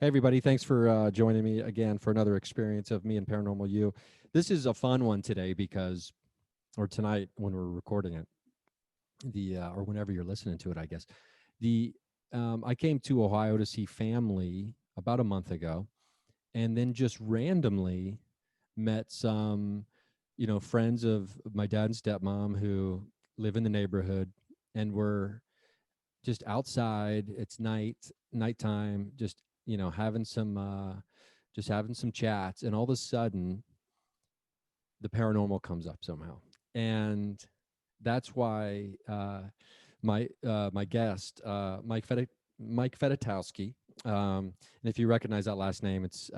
Hey, everybody. Thanks for joining me again for another experience of me and Paranormal You. This is a fun one today because, or tonight when we're recording it, or whenever you're listening to it, I guess. The I came to Ohio to see family about a month ago, and then just randomly met some, friends of my dad and stepmom who live in the neighborhood, and we're just outside. It's nighttime, just having some chats, and all of a sudden the paranormal comes up somehow. And that's why my guest, Mike Fedotowsky, and if you recognize that last name, it's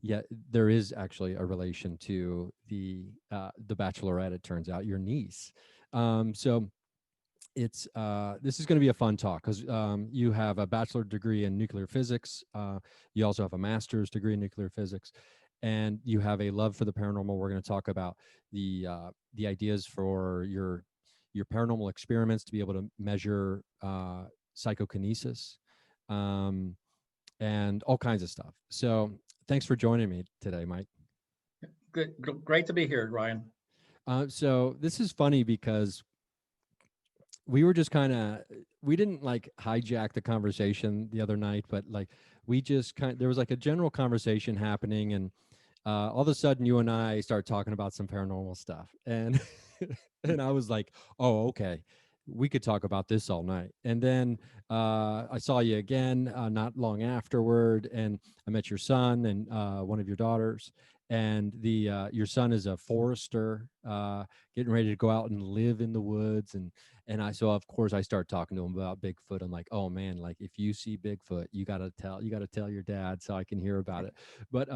yeah, there is actually a relation to the Bachelorette. It turns out your niece. So it's this is going to be a fun talk because you have a bachelor degree in nuclear physics. You also have a master's degree in nuclear physics, and you have a love for the paranormal. We're going to talk about the ideas for your paranormal experiments to be able to measure psychokinesis, um, and all kinds of stuff. So thanks for joining me today, Mike. Good, great to be here, Ryan. So this is funny because we were just kind of we didn't like hijack the conversation the other night, but like we just there was like a general conversation happening, and all of a sudden you and I start talking about some paranormal stuff, and and I was like, oh, okay, we could talk about this all night. And then I saw you again not long afterward, and I met your son and one of your daughters, and the your son is a forester, getting ready to go out and live in the woods. And I, so of course I start talking to him about Bigfoot. I'm like, oh man, like if you see Bigfoot, you got to tell your dad so I can hear about it. But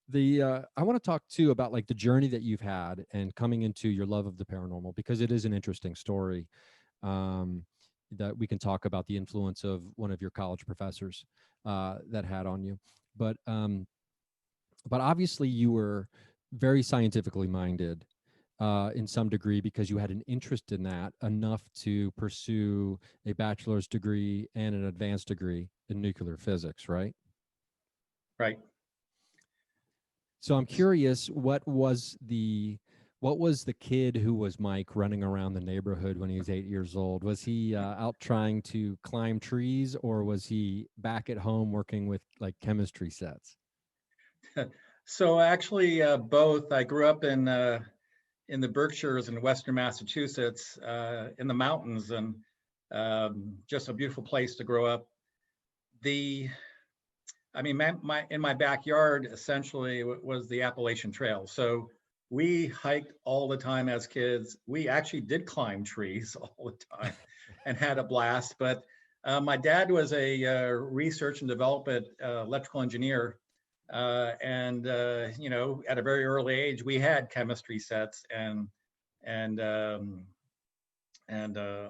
the I want to talk too about like the journey that you've had and coming into your love of the paranormal, because it is an interesting story. Um, that we can talk about the influence of one of your college professors that had on you. But but obviously you were very scientifically minded in some degree, because you had an interest in that enough to pursue a bachelor's degree and an advanced degree in nuclear physics, right? Right. So I'm curious, what was the kid who was Mike running around the neighborhood when he was 8 years old? Was he out trying to climb trees, or was he back at home working with like chemistry sets? So actually, both. I grew up in the Berkshires in Western Massachusetts, in the mountains, and just a beautiful place to grow up. The, I mean, my in my backyard essentially was the Appalachian Trail. So we hiked all the time as kids. We actually did climb trees all the time, and had a blast. But my dad was a research and development electrical engineer, and you know, at a very early age, we had chemistry sets and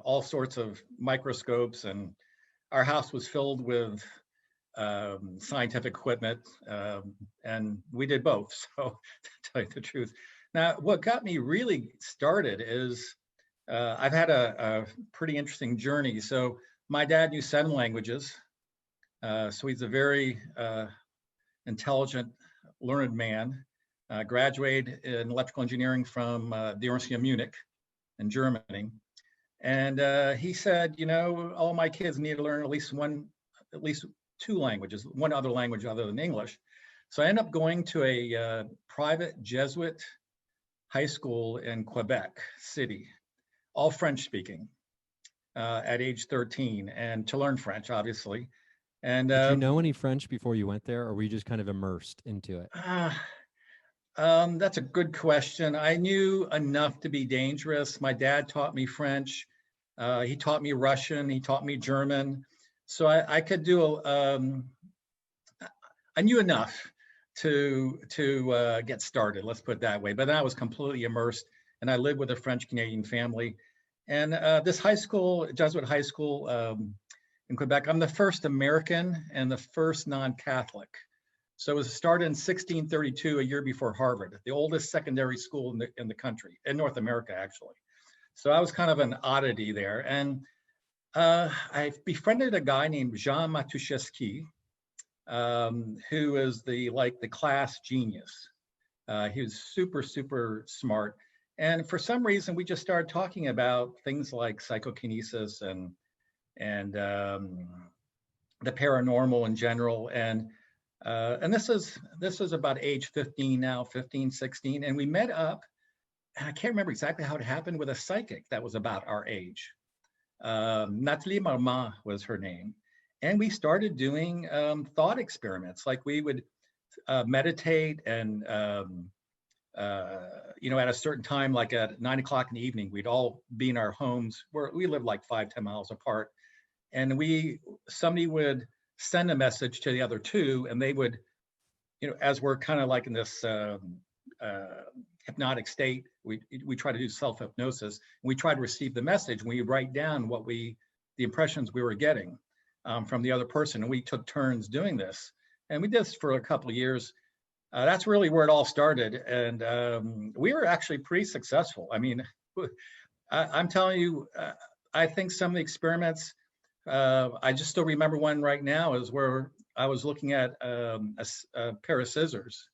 all sorts of microscopes, and our house was filled with scientific equipment, and we did both. So, to tell you the truth, now what got me really started is I've had a pretty interesting journey. So, my dad knew 7 languages, so he's a very intelligent, learned man. Graduated in electrical engineering from the University of Munich in Germany. And he said, you know, all my kids need to learn at least 2 languages, one other language other than English. So I ended up going to a private Jesuit high school in Quebec City, all French speaking, at age 13, and to learn French, obviously. And Did you know any French before you went there, or were you just kind of immersed into it? uh, that's a good question. I knew enough to be dangerous. My dad taught me French. He taught me Russian. He taught me German. So I could do. I knew enough to get started. Let's put it that way. But then I was completely immersed, and I lived with a French Canadian family. And this high school, Jesuit high school in Quebec, I'm the first American and the first non-Catholic. So it was started in 1632, a year before Harvard, the oldest secondary school in the country, in North America, actually. So I was kind of an oddity there. And I befriended a guy named Jean Matuszewski, who is the class genius. He was super, super smart. And for some reason, we just started talking about things like psychokinesis and the paranormal in general. And this is about age 15 now, 15, 16. And we met up, and I can't remember exactly how it happened, with a psychic that was about our age. Nathalie Marmont was her name. And we started doing thought experiments. Like we would meditate and, at a certain time, like at 9 o'clock in the evening, we'd all be in our homes where we lived like 5-10 miles apart. And somebody would send a message to the other two, and they would, as we're kind of like in this hypnotic state, we try to do self-hypnosis, and we try to receive the message, and we write down the impressions we were getting from the other person, and we took turns doing this, and we did this for a couple of years. That's really where it all started, and we were actually pretty successful. I mean, I'm telling you, I think some of the experiments, I just still remember one right now, is where I was looking at a pair of scissors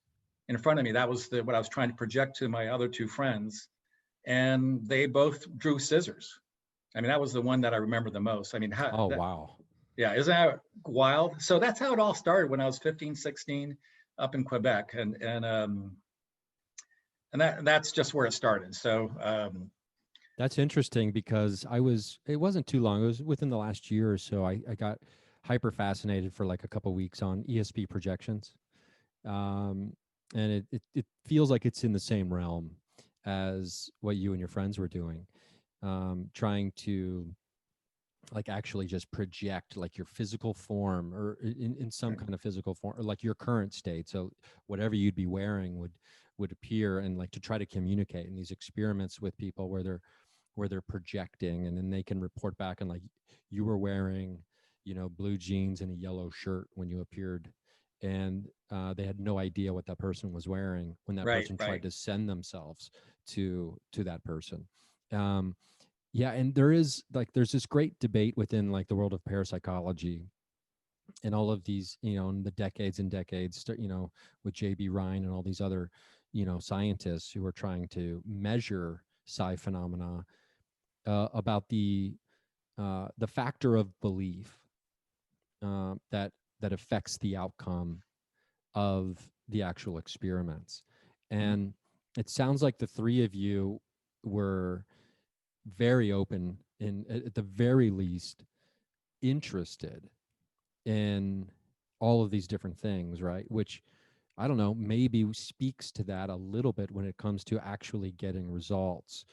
in front of me. That was what I was trying to project to my other two friends, and they both drew scissors. I mean, that was the one that I remember the most. I mean, Wow. Yeah, isn't that wild? So that's how it all started when I was 15, 16 up in Quebec. And that's just where it started. So That's interesting because it wasn't too long. It was within the last year or so. I got hyper fascinated for like a couple of weeks on ESP projections. And it feels like it's in the same realm as what you and your friends were doing, trying to like actually just project like your physical form, or in some kind of physical form, or like your current state. So whatever you'd be wearing would appear, and like to try to communicate in these experiments with people where they're projecting, and then they can report back and like, you were wearing, blue jeans and a yellow shirt when you appeared, and they had no idea what that person was wearing when that person tried to send themselves to that person. Yeah, and there's this great debate within like the world of parapsychology and all of these, in the decades and decades, with J.B. Ryan and all these other, scientists who are trying to measure psi phenomena, about the factor of belief that affects the outcome of the actual experiments. And it sounds like the three of you were very open and, at the very least, interested in all of these different things, right? Which, I don't know, maybe speaks to that a little bit when it comes to actually getting results.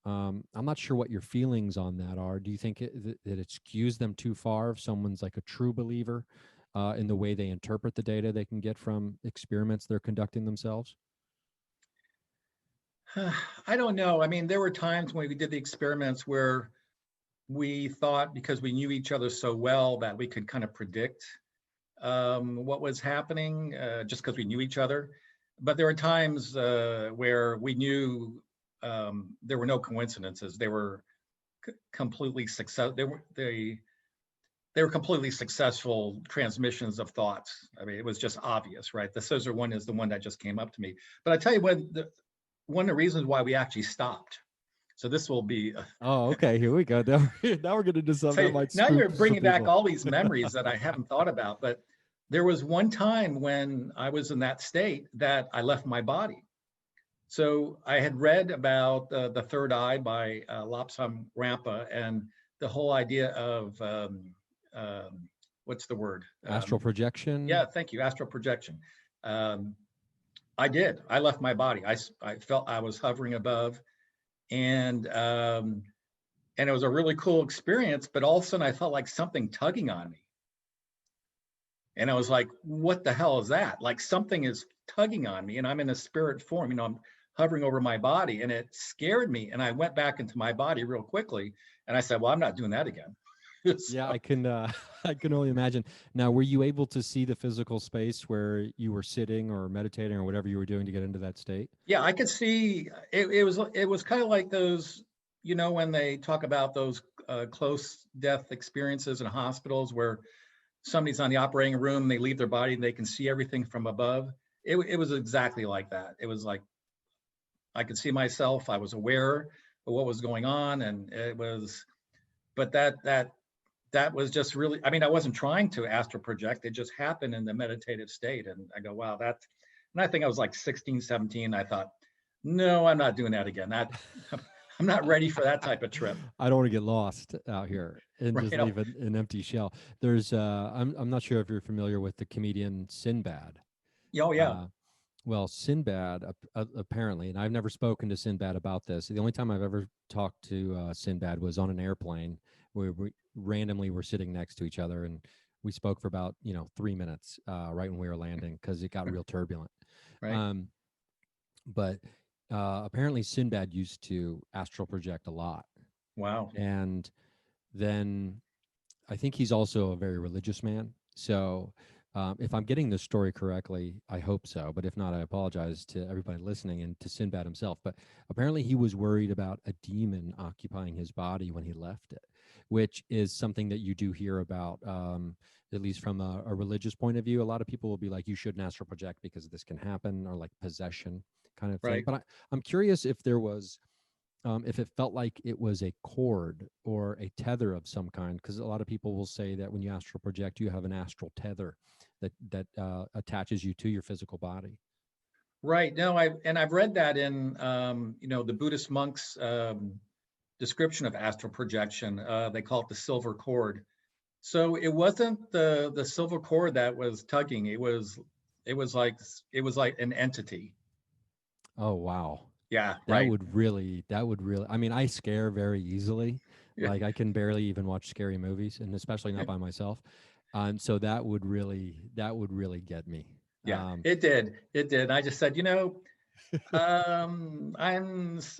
I'm not sure what your feelings on that are. Do you think that it skews them too far if someone's like a true believer in the way they interpret the data they can get from experiments they're conducting themselves? I don't know. I mean, there were times when we did the experiments where we thought, because we knew each other so well, that we could kind of predict what was happening, just because we knew each other. But there were times where we knew there were no coincidences. They were completely they were completely successful transmissions of thoughts. I mean, it was just obvious, right? The scissor one is the one that just came up to me. But I tell you what, one of the reasons why we actually stopped. So this will be. Oh, okay. Here we go. Now we're going to do something that might. Now you're bringing back people. all these memories that I haven't thought about. But there was one time when I was in that state that I left my body. So I had read about the third eye by Lobsang Rampa, and the whole idea of what's the word? Astral projection. Yeah, thank you. Astral projection. I did. I left my body. I felt I was hovering above, and it was a really cool experience. But all of a sudden, I felt like something tugging on me, and I was like, "What the hell is that?" Like something is tugging on me, and I'm in a spirit form. I'm hovering over my body, and it scared me. And I went back into my body real quickly, and I said, "Well, I'm not doing that again." So. Yeah, I can only imagine. Now, were you able to see the physical space where you were sitting or meditating or whatever you were doing to get into that state? Yeah, I could see it. It was kind of like those, when they talk about those close death experiences in hospitals where somebody's on the operating room, they leave their body, and they can see everything from above. It was exactly like that. It was like I could see myself. I was aware of what was going on, and it was. But that was just really. I mean, I wasn't trying to astral project. It just happened in the meditative state, and I go, wow, that. And I think I was like 16, 17. I thought, no, I'm not doing that again. That I'm not ready for that type of trip. I don't want to get lost out here and Right? just leave an empty shell. There's I'm not sure if you're familiar with the comedian Sinbad. Oh yeah. Uh, well, Sinbad apparently, and I've never spoken to Sinbad about this. The only time I've ever talked to Sinbad was on an airplane where we randomly were sitting next to each other, and we spoke for about 3 minutes right when we were landing because it got real turbulent. Right. Um, but apparently, Sinbad used to astral project a lot, Wow. and then I think he's also a very religious man. So, if I'm getting this story correctly, I hope so. But if not, I apologize to everybody listening and to Sinbad himself. But apparently, he was worried about a demon occupying his body when he left it, which is something that you do hear about, at least from a religious point of view. A lot of people will be like, you shouldn't astral project because this can happen, or like possession kind of thing. Right. But I'm curious if there was if it felt like it was a cord or a tether of some kind, because a lot of people will say that when you astral project, you have an astral tether that attaches you to your physical body. Right. No, I've read that in the Buddhist monks' description of astral projection. They call it the silver cord. So it wasn't the silver cord that was tugging. It was like an entity. Oh wow, Yeah. that Right. would really I mean, I scare very easily. Yeah. Like I can barely even watch scary movies, and especially not by myself. So that would really get me. Yeah. Um, It did. It did. I just said, I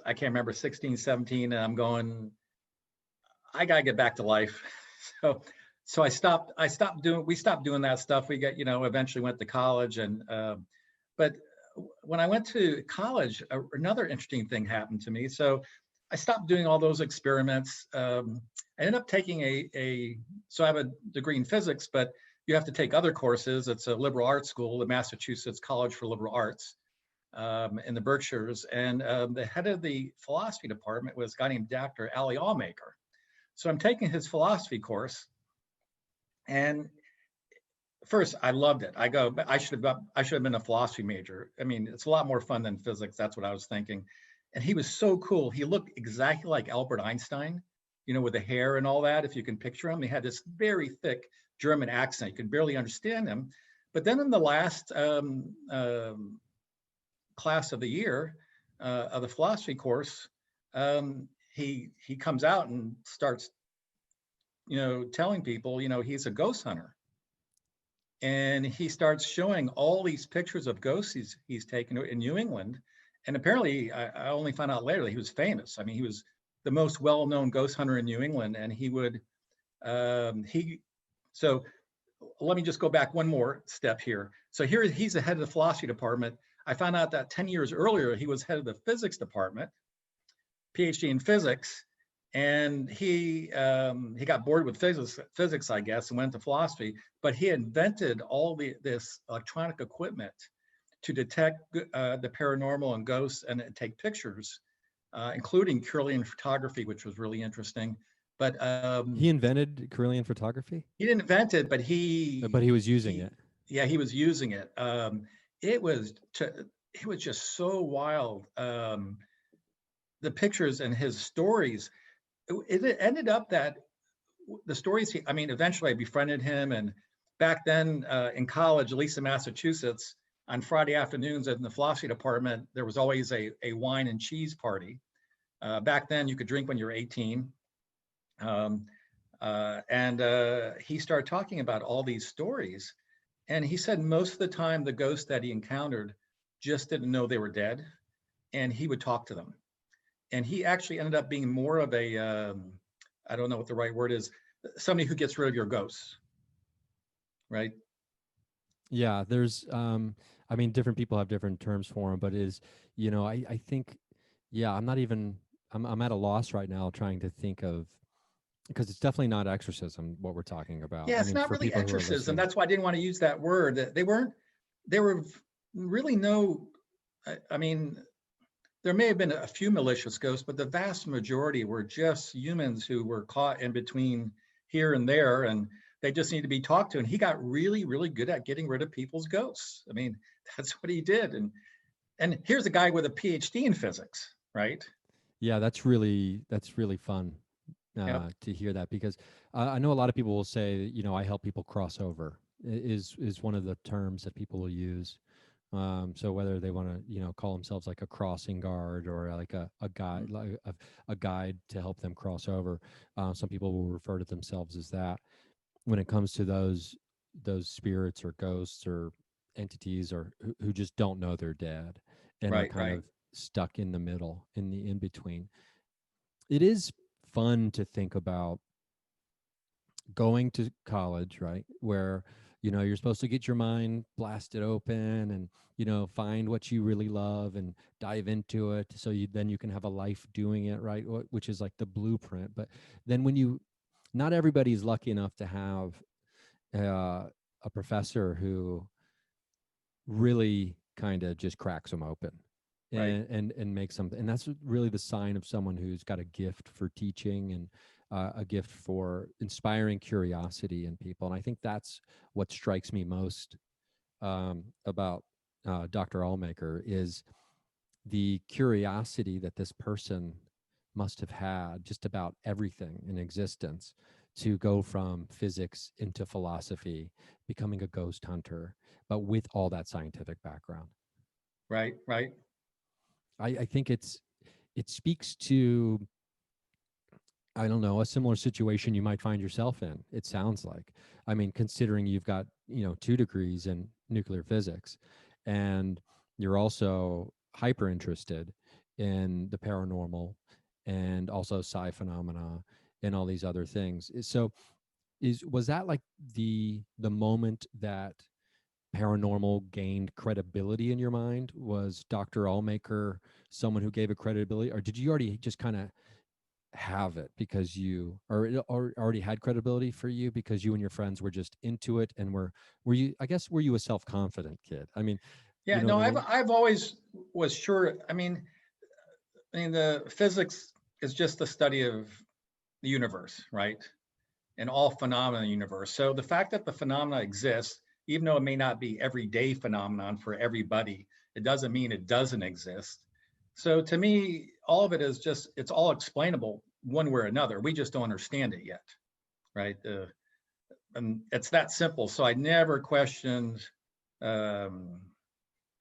can't remember 16, 17, and I'm going. I gotta get back to life. So I stopped doing we stopped doing that stuff. We got, eventually went to college and but when I went to college, another interesting thing happened to me. So I stopped doing all those experiments. I ended up taking so I have a degree in physics, but you have to take other courses. It's a liberal arts school, the Massachusetts College for Liberal Arts in the Berkshires. And the head of the philosophy department was a guy named Dr. Ali Allmaker. So I'm taking his philosophy course, and first I loved it. I go, I should have been a philosophy major. I mean, it's a lot more fun than physics. That's what I was thinking. And he was so cool. He looked exactly like Albert Einstein, with the hair and all that. If you can picture him, he had this very thick German accent. You could barely understand him. But then in the last class of the year of the philosophy course, he comes out and starts, telling people, he's a ghost hunter, and he starts showing all these pictures of ghosts he's taken in New England, and apparently, I only found out later that he was famous. I mean, he was the most well-known ghost hunter in New England, and he would he. So let me just go back one more step here. So here he's the head of the philosophy department. I found out that 10 years earlier he was head of the physics department, PhD in physics, and he got bored with physics, I guess, and went to philosophy. But he invented all this electronic equipment to detect the paranormal and ghosts and take pictures, including Kirlian photography, which was really interesting. But he invented Kirlian photography, he didn't invent it, but but he was using he it. yeah, he was using it. It was it was just so wild. The pictures and his stories. It ended up that the stories. I mean, eventually I befriended him, and back then in college, at least in Massachusetts, on Friday afternoons in the philosophy department, there was always a wine and cheese party. Back then, you could drink when you were 18. And he started talking about all these stories. And he said most of the time, the ghosts that he encountered just didn't know they were dead, and he would talk to them. And he actually ended up being more of a, I don't know what the right word is, somebody who gets rid of your ghosts, right? Yeah, there's I mean, different people have different terms for them, but I think, yeah, I'm not even I'm at a loss right now trying to think of because it's definitely not exorcism what we're talking about. Yeah, I it's mean, not for really people who are exorcism. listening. That's why I didn't want to use that word. They weren't. There were really no. I mean, there may have been a few malicious ghosts, but the vast majority were just humans who were caught in between here and there, and they just need to be talked to. And he got really, really good at getting rid of people's ghosts. I mean, that's what he did. And here's a guy with a PhD in physics, right? Yeah, that's really fun Yep. to hear that, because I know a lot of people will say, I help people cross over is one of the terms that people will use. So whether they want to, call themselves like a crossing guard or like a guide, like a guide to help them cross over, some people will refer to themselves as that. When it comes to those spirits or ghosts or entities or who just don't know they're dead and are Right, kind right, of stuck in the middle, in the in between, it is fun to think about going to college, right? Where, you're supposed to get your mind blasted open and, find what you really love and dive into it. So then you can have a life doing it, right? Which is like the blueprint. But then not everybody is lucky enough to have a professor who really kind of just cracks them open right, and makes them, and that's really the sign of someone who's got a gift for teaching and a gift for inspiring curiosity in people. And I think that's what strikes me most about Dr. Allmaker is the curiosity that this person must have had just about everything in existence, to go from physics into philosophy, becoming a ghost hunter, but with all that scientific background. right, right. I think it speaks to, I don't know, a similar situation you might find yourself in. It sounds like, I mean, considering you've got, 2 degrees in nuclear physics, and you're also hyper interested in the paranormal and also psi phenomena and all these other things. So was that like the moment that paranormal gained credibility in your mind? Was Dr. Allmaker someone who gave it credibility, or did you already just kind of have it because or already had credibility for you because you and your friends were just into it, and were you, I guess, were you a self-confident kid? I mean, you Yeah, know what no, I I've mean? I've always was sure. I mean, the physics is just the study of the universe, right? And all phenomena in the universe. So the fact that the phenomena exists, even though it may not be everyday phenomenon for everybody, it doesn't mean it doesn't exist. So to me, all of it is just, it's all explainable one way or another. We just don't understand it yet, right? And it's that simple. So I never questioned. Um,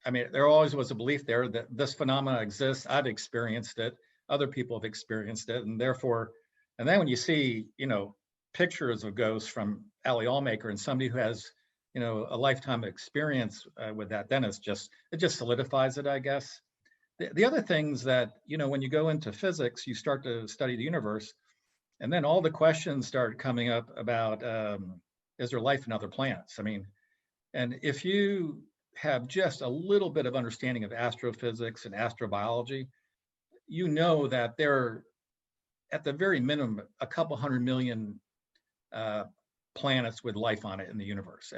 I mean, there always was a belief there that this phenomena exists. I've experienced it. Other people have experienced it, and therefore, and then when you see, pictures of ghosts from Ali Allmaker and somebody who has, a lifetime experience with that, then it just solidifies it, I guess. The other things that, when you go into physics, you start to study the universe, and then all the questions start coming up about, is there life in other planets? I mean, and if you have just a little bit of understanding of astrophysics and astrobiology, you know that there are, at the very minimum, a couple 100 million uh, planets with life on it in the universe.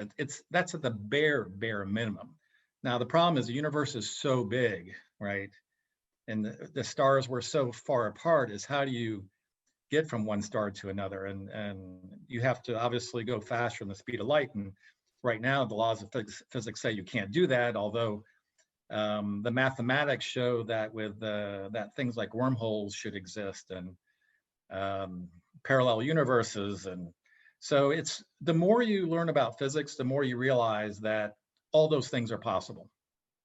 That's at the bare minimum. Now the problem is the universe is so big, right? And the stars were so far apart. Is how do you get from one star to another? And you have to obviously go faster than the speed of light. And right now, the laws of physics say you can't do that. Although the mathematics show that with that things like wormholes should exist, and um, parallel universes. And so it's, the more you learn about physics, the more you realize that all those things are possible.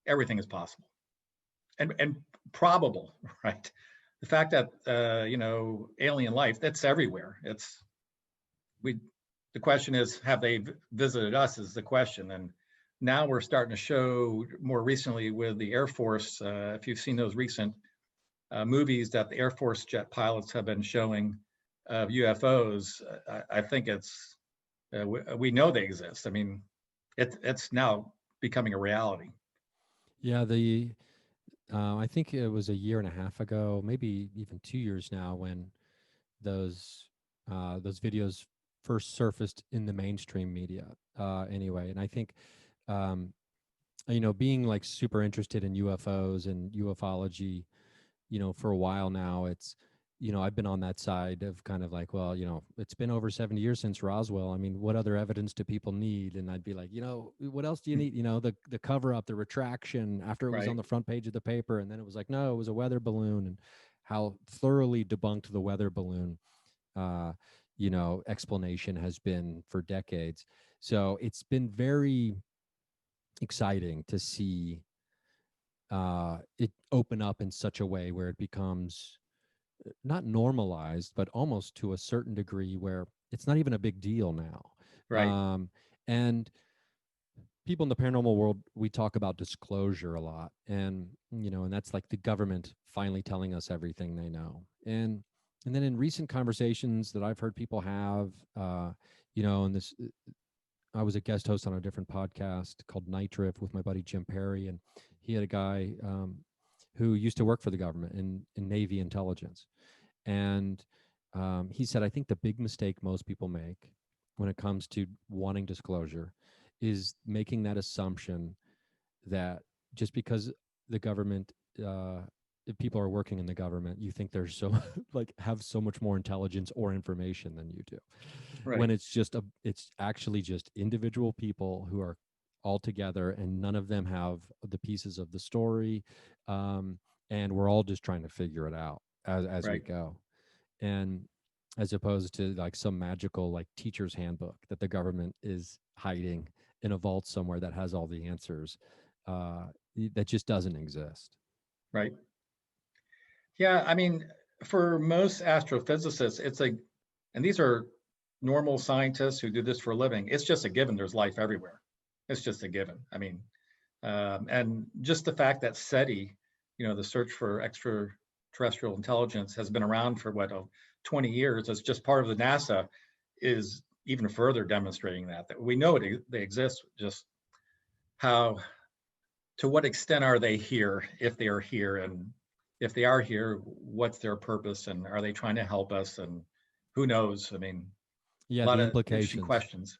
Everything is possible and probable, right? The fact that alien life, that's everywhere. It's we. The question is, have they visited us? Is the question. And now we're starting to show more recently with the Air Force. If you've seen those recent movies that the Air Force jet pilots have been showing of UFOs, I think we know they exist. I mean, it's now becoming a reality. Yeah, the I think it was a year and a half ago, maybe even 2 years now, when those Those videos first surfaced in the mainstream media, anyway. And I think, um, being like super interested in UFOs and ufology, for a while now, I've been on that side of kind of like, well, it's been over 70 years since Roswell. I mean, what other evidence do people need? And I'd be like, what else do you need? The cover up, the retraction after it was on Right, the front page of the paper. And then it was like, no, it was a weather balloon, and how thoroughly debunked the weather balloon, uh, explanation has been for decades. So it's been very exciting to see it open up in such a way where it becomes not normalized, but almost to a certain degree where it's not even a big deal now. right, And people in the paranormal world, we talk about disclosure a lot, and that's like the government finally telling us everything they know. And then in recent conversations that I've heard people have, and this, I was a guest host on a different podcast called Night Drift with my buddy Jim Perry, and he had a guy who used to work for the government in Navy intelligence. And he said, I think the big mistake most people make when it comes to wanting disclosure is making that assumption that just because the government, if people are working in the government, you think they're so like have so much more intelligence or information than you do, when right, it's actually just individual people who are all together, and none of them have the pieces of the story, um, and we're all just trying to figure it out as we right, go. And as opposed to like some magical like teacher's handbook that the government is hiding in a vault somewhere that has all the answers, uh, that just doesn't exist. right. Yeah, I mean, for most astrophysicists, it's a, and these are normal scientists who do this for a living. It's just a given. There's life everywhere. It's just a given. I mean, and just the fact that SETI, the search for extraterrestrial intelligence, has been around for what, 20 years. It's just part of the NASA, is even further demonstrating that we know they exist. Just how, to what extent are they here, if they are here, and if they are here, what's their purpose, and are they trying to help us? And who knows? I mean, a Yeah, lot the of interesting implications. questions.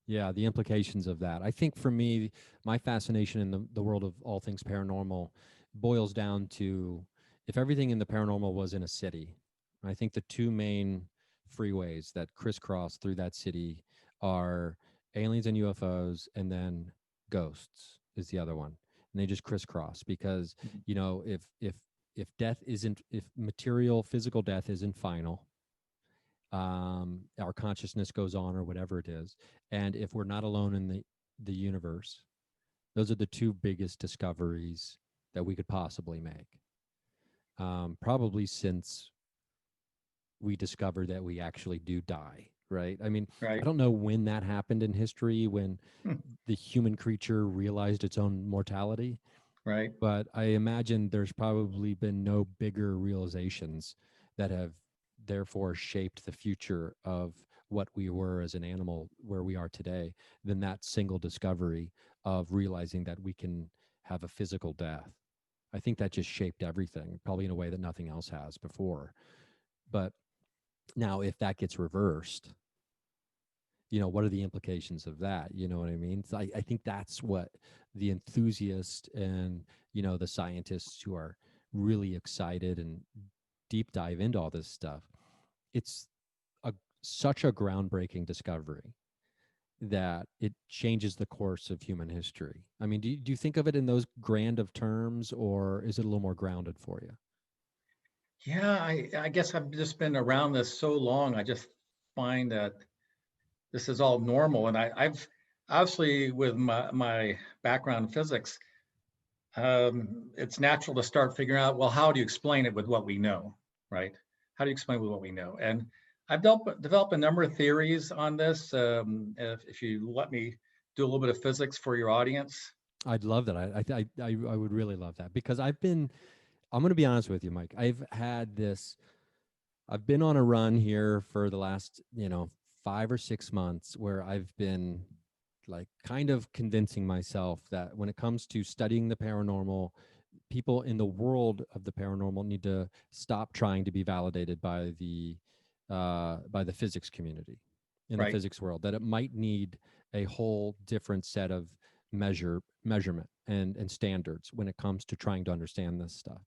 Yeah, the implications of that. I think for me, my fascination in the world of all things paranormal boils down to, if everything in the paranormal was in a city, I think the two main freeways that crisscross through that city are aliens and UFOs, and then ghosts is the other one. And they just crisscross because, if death isn't, if material physical death isn't final, our consciousness goes on or whatever it is, and if we're not alone in the universe, those are the two biggest discoveries that we could possibly make, probably since we discovered that we actually do die, right? I mean, I Right, don't know when that happened in history, when hmm, the human creature realized its own mortality, right, but I imagine there's probably been no bigger realizations that have therefore shaped the future of what we were as an animal, where we are today, than that single discovery of realizing that we can have a physical death. I think that just shaped everything, probably in a way that nothing else has before. But now, if that gets reversed, what are the implications of that? You know what I mean? So I think that's what the enthusiasts and, the scientists who are really excited and deep dive into all this stuff, it's a such a groundbreaking discovery that it changes the course of human history. I mean, do you think of it in those grand of terms, or is it a little more grounded for you? yeah. I guess I've just been around this so long. I just find that this is all normal, and I've obviously, with my background in physics, it's natural to start figuring out, well, how do you explain it with what we know, right? How do you explain with what we know? And I've developed a number of theories on this. If you let me do a little bit of physics for your audience. I'd love that. I would really love that, because I'm going to be honest with you, Mike. I've been on a run here for the last, 5 or 6 months, where I've been like kind of convincing myself that when it comes to studying the paranormal, people in the world of the paranormal need to stop trying to be validated by the by the physics community in the Right. physics world, that it might need a whole different set of measurement and standards when it comes to trying to understand this stuff.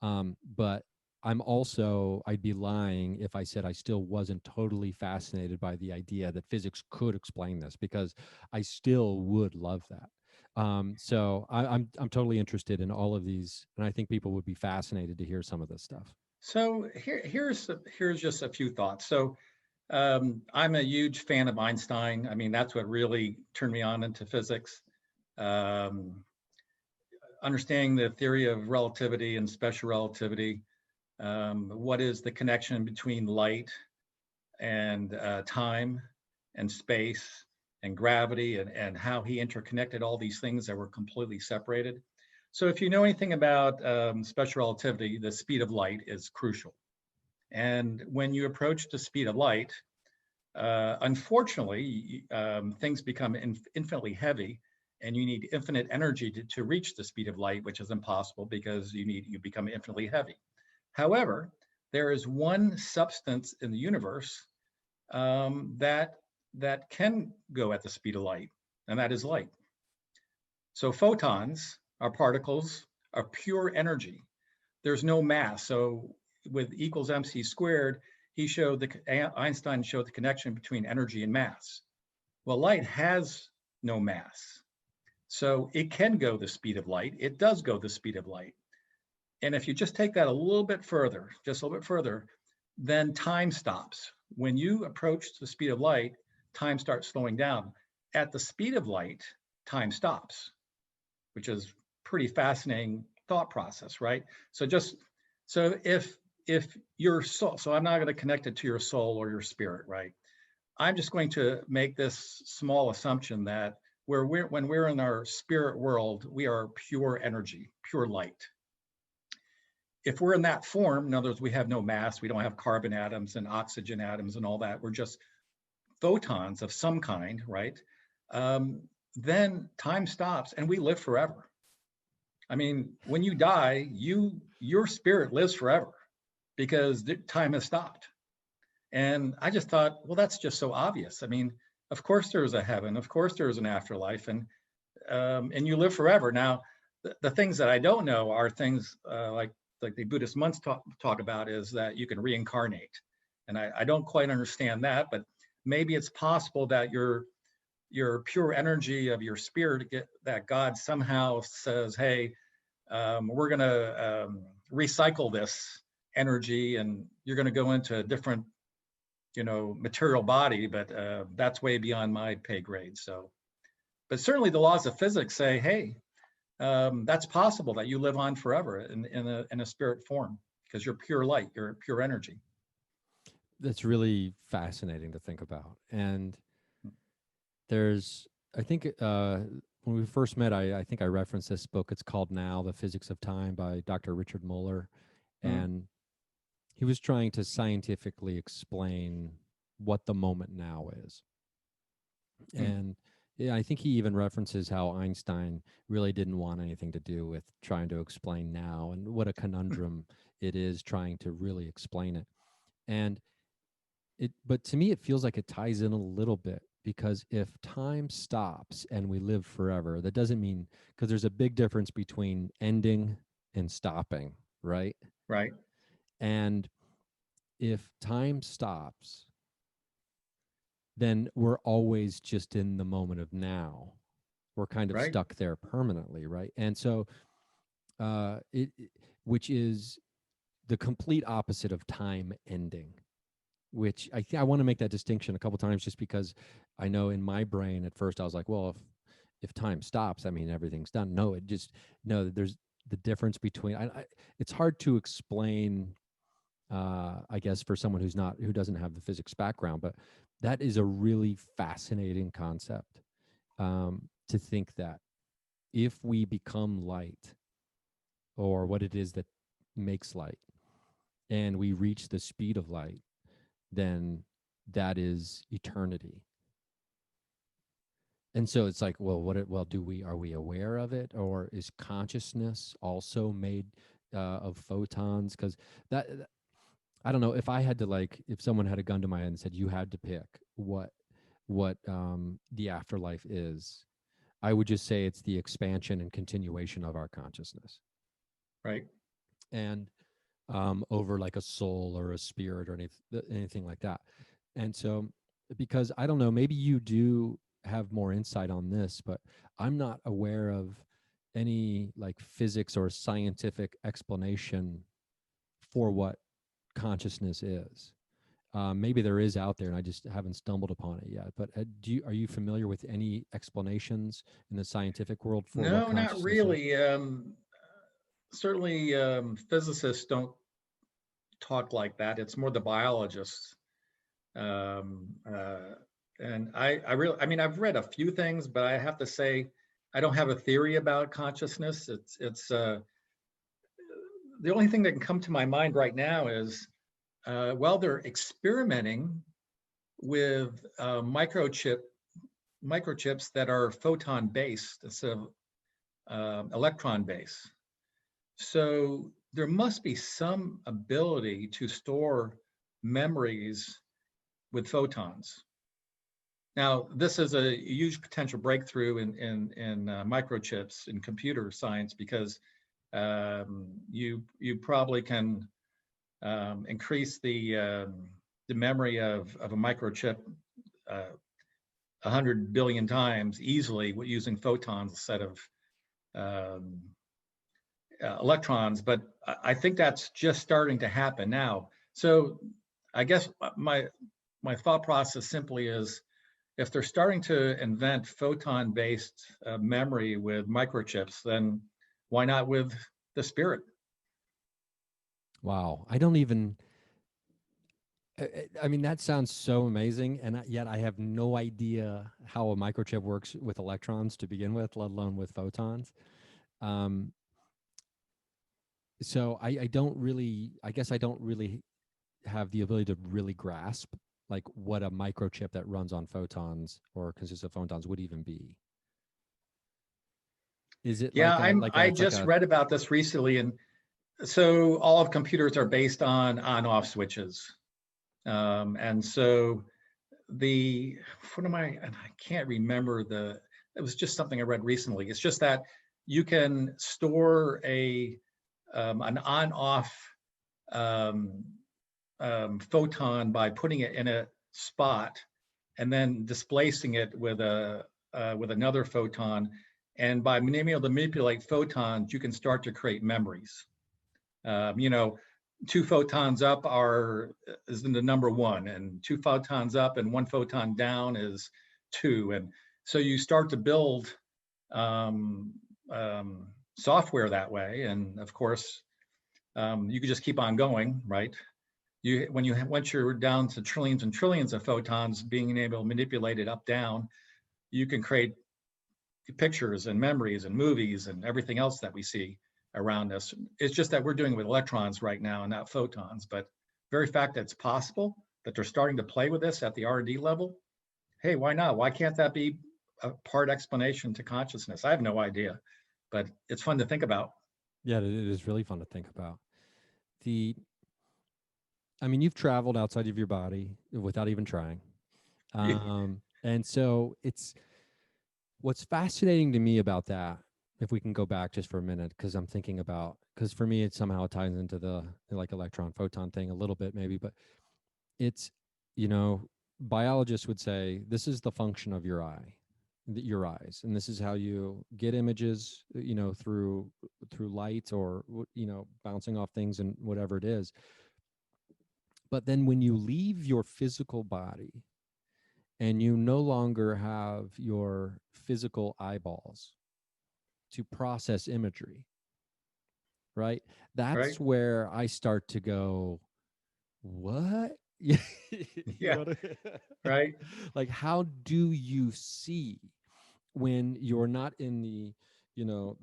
But I'd be lying if I said I still wasn't totally fascinated by the idea that physics could explain this, because I still would love that. I'm totally interested in all of these, and I think people would be fascinated to hear some of this stuff. So here's just a few thoughts. So I'm a huge fan of Einstein. I mean, that's what really turned me on into physics. Um, Understanding the theory of relativity and special relativity. What is the connection between light and time and space and gravity, and how he interconnected all these things that were completely separated. So if you know anything about special relativity, the speed of light is crucial. And when you approach the speed of light, unfortunately, things become infinitely heavy, and you need infinite energy to reach the speed of light, which is impossible because you become infinitely heavy. However, there is one substance in the universe that can go at the speed of light, and that is light. So photons are particles of pure energy. There's no mass. So with equals mc squared, Einstein showed the connection between energy and mass. Well, light has no mass. So it can go the speed of light. It does go the speed of light. And if you just take that a little bit further, just a little bit further, then time stops. When you approach the speed of light, time starts slowing down. At the speed of light, time stops, which is pretty fascinating thought process, right? So just so if your soul, so I'm not going to connect it to your soul or your spirit, right? I'm just going to make this small assumption that when we're in our spirit world, we are pure energy, pure light. If we're in that form, in other words, we have no mass, we don't have carbon atoms and oxygen atoms and all that, we're just photons of some kind, right? Then time stops and we live forever. I mean, when you die, your spirit lives forever because time has stopped. And I just thought, well, that's just so obvious. I mean, of course there is a heaven, of course there is an afterlife, and you live forever. Now, the things that I don't know are things like the Buddhist monks talk about, is that you can reincarnate, and I don't quite understand that, but maybe it's possible that your pure energy of your spirit, that God somehow says, hey, we're going to recycle this energy, and you're going to go into a different, material body, but that's way beyond my pay grade. So, but certainly the laws of physics say, hey, that's possible that you live on forever in a spirit form because you're pure light, you're pure energy. That's really fascinating to think about. And there's, I think, when we first met, I think I referenced this book. It's called Now, The Physics of Time by Dr. Richard Muller. Mm, And he was trying to scientifically explain what the moment now is. mm, And yeah, I think he even references how Einstein really didn't want anything to do with trying to explain now, and what a conundrum it is trying to really explain it. And but to me, it feels like it ties in a little bit, because if time stops and we live forever, that doesn't mean, because there's a big difference between ending and stopping, right? right, And if time stops, then we're always just in the moment of now. We're kind of right, stuck there permanently, right? And so, which is the complete opposite of time ending. Which I want to make that distinction a couple times, just because I know in my brain at first I was like, well, if time stops, I mean everything's done. No, it just no. There's the difference between. It's hard to explain, I guess, for someone who doesn't have the physics background, but that is a really fascinating concept, to think that if we become light, or what it is that makes light, and we reach the speed of light, then that is eternity. And so it's like, well, are we aware of it, or is consciousness also made of photons? Because that I don't know if I had to like, if someone had a gun to my head and said you had to pick what the afterlife is, I would just say it's the expansion and continuation of our consciousness, Right. and over like a soul or a spirit or anything like that. And so, because I don't know, maybe you do have more insight on this, but I'm not aware of any like physics or scientific explanation for what consciousness is. Maybe there is out there, and I just haven't stumbled upon it yet. But are you familiar with any explanations in the scientific world for what No, not consciousness is? really. Certainly, physicists don't talk like that. It's more the biologists. Um, uh, and I really, I mean, I've read a few things, but I have to say, I don't have a theory about consciousness. It's the only thing that can come to my mind right now is, well, they're experimenting with microchips that are photon based instead of electron based. So there must be some ability to store memories with photons. Now, this is a huge potential breakthrough in microchips in computer science because you probably can increase the memory of a microchip 100 billion times easily using photons instead of um, electrons. But I think that's just starting to happen now. So I guess my thought process simply is, if they're starting to invent photon-based memory with microchips, then why not with the spirit? Wow, I don't even. I mean, that sounds so amazing, and yet I have no idea how a microchip works with electrons to begin with, let alone with photons. Um, so I don't really, I guess I don't really have the ability to really grasp like what a microchip that runs on photons or consists of photons would even be. Is it Yeah, like a I it's like just a read about this recently, and so all of computers are based on-off switches, and so the what am I? And I can't remember the. It was just something I read recently. It's just that you can store an on-off um, photon by putting it in a spot and then displacing it with another photon. And by being able to manipulate photons, you can start to create memories. You know, two photons up is in the number one, and two photons up and one photon down is two. And so you start to build um, software that way. And of course, you can just keep on going, right? Once you're down to trillions and trillions of photons, being able to manipulate it up down, you can create pictures and memories and movies and everything else that we see around us. It's just that we're doing it with electrons right now and not photons. But very fact that it's possible that they're starting to play with this at the R&D level, hey, why not? Why can't that be a part explanation to consciousness? I have no idea, but it's fun to think about. yeah, it is really fun to think about. The I mean, you've traveled outside of your body without even trying. And so it's what's fascinating to me about that, if we can go back just for a minute, because I'm thinking about, because for me, it somehow ties into the like electron photon thing a little bit, maybe, but it's, you know, biologists would say this is the function of your eye, your eyes, and this is how you get images, you know, through light or, you know, bouncing off things and whatever it is. But then when you leave your physical body and you no longer have your physical eyeballs to process imagery, right? Right? That's where I start to go, what? you Yeah. know what Right. like, how do you see when you're not in the, you know,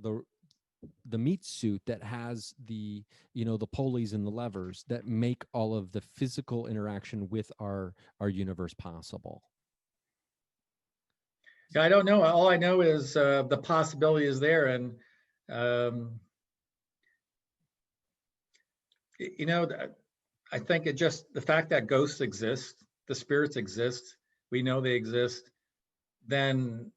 the meat suit that has the, you know, the pulleys and the levers that make all of the physical interaction with our universe possible? Yeah, I don't know. All I know is the possibility is there, and um, you know, I think it just, the fact that ghosts exist, the spirits exist, we know they exist, then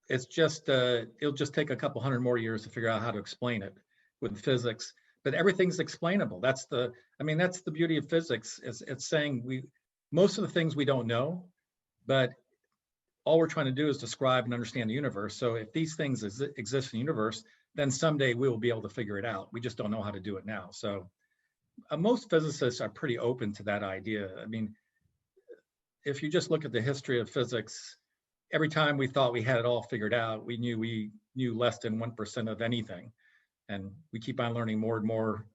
it's just, it'll just take a couple hundred more years to figure out how to explain it with physics. But everything's explainable. That's the, I mean, that's the beauty of physics. Is it's saying most of the things we don't know, but all we're trying to do is describe and understand the universe. So if these things exist in the universe, then someday we will be able to figure it out. We just don't know how to do it now. So most physicists are pretty open to that idea. I mean, if you just look at the history of physics, every time we thought we had it all figured out, we knew less than 1% of anything. And we keep on learning more and more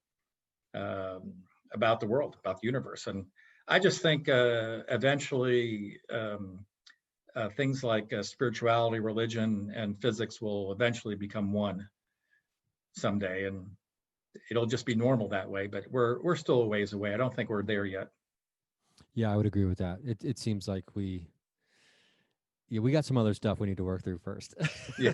about the world, about the universe. And I just think eventually things like spirituality, religion, and physics will eventually become one someday. And it'll just be normal that way, but we're still a ways away. I don't think we're there yet. Yeah, I would agree with that. It seems like we got some other stuff we need to work through first. Yeah.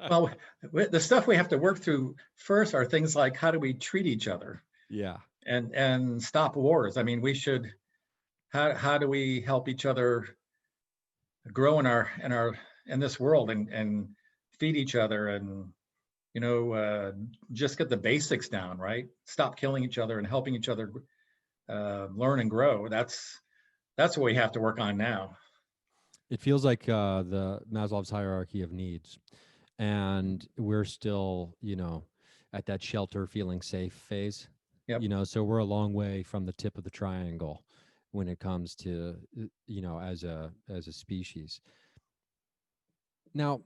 Well, the stuff we have to work through first are things like how do we treat each other Yeah. and stop wars. I mean, we should, how do we help each other grow in this world and feed each other and just get the basics down, right? Stop killing each other and helping each other learn and grow. That's what we have to work on now. It feels like the Maslow's hierarchy of needs, and we're still, at that shelter, feeling safe phase. Yep. So we're a long way from the tip of the triangle when it comes to, as a species. Now,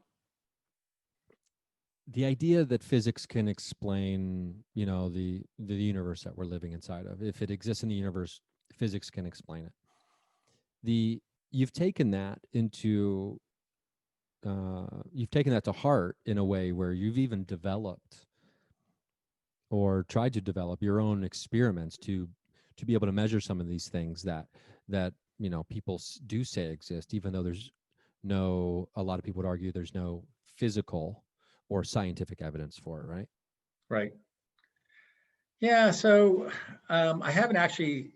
the idea that physics can explain, the universe that we're living inside of, if it exists in the universe, physics can explain it. You've taken that to heart in a way where you've even developed or tried to develop your own experiments to be able to measure some of these things that people do say exist, even though a lot of people would argue there's no physical or scientific evidence for it, right? Right. Yeah. So I haven't actually.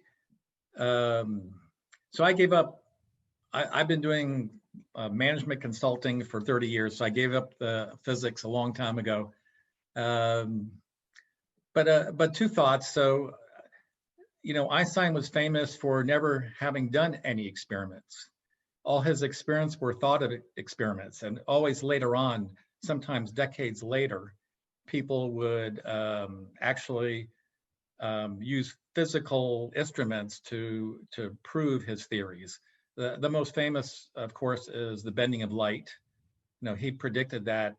So I gave up. I've been doing management consulting for 30 years. So I gave up the physics a long time ago. But two thoughts. So, Einstein was famous for never having done any experiments. All his experiments were thought of experiments, and always later on, sometimes decades later, people would actually use physical instruments to prove his theories. The most famous, of course, is the bending of light. He predicted that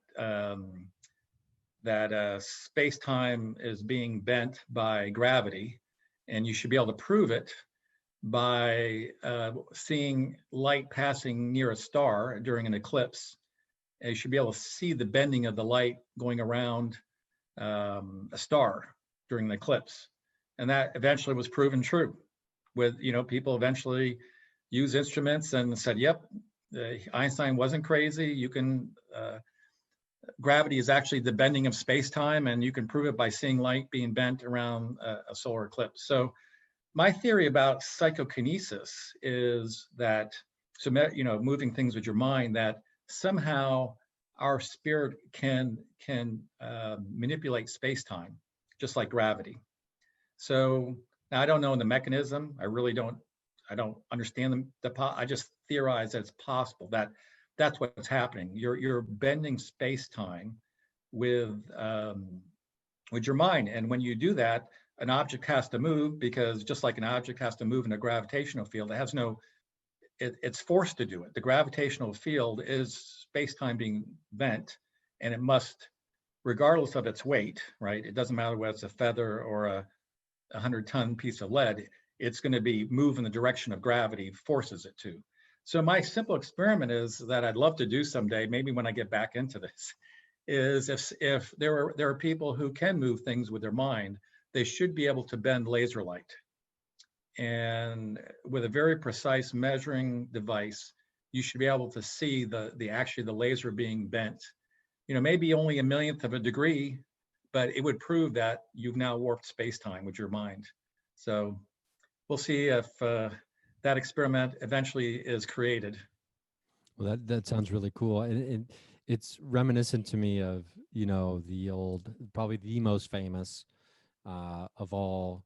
space-time is being bent by gravity, and you should be able to prove it by seeing light passing near a star during an eclipse. And you should be able to see the bending of the light going around a star during the eclipse. And that eventually was proven true. With people eventually use instruments and said, yep, Einstein wasn't crazy. You can gravity is actually the bending of space-time, and you can prove it by seeing light being bent around a solar eclipse. So my theory about psychokinesis is that, moving things with your mind, that somehow our spirit can manipulate space-time, just like gravity. So now I don't know the mechanism. I really don't. I don't understand I just theorize that it's possible that that's what's happening. You're bending space-time with your mind, and when you do that, an object has to move, because just like an object has to move in a gravitational field, it's forced to do it. The gravitational field is space-time being bent, and it must, regardless of its weight, right? It doesn't matter whether it's a feather or a 100-ton piece of lead, it's going to be move in the direction of gravity forces it to. So my simple experiment is that I'd love to do someday, maybe when I get back into this, is if there are people who can move things with their mind, they should be able to bend laser light. And with a very precise measuring device, you should be able to see the laser being bent, maybe only a millionth of a degree, but it would prove that you've now warped space-time with your mind. So we'll see if that experiment eventually is created. Well, that sounds really cool, and it's reminiscent to me of, the old, probably the most famous of all,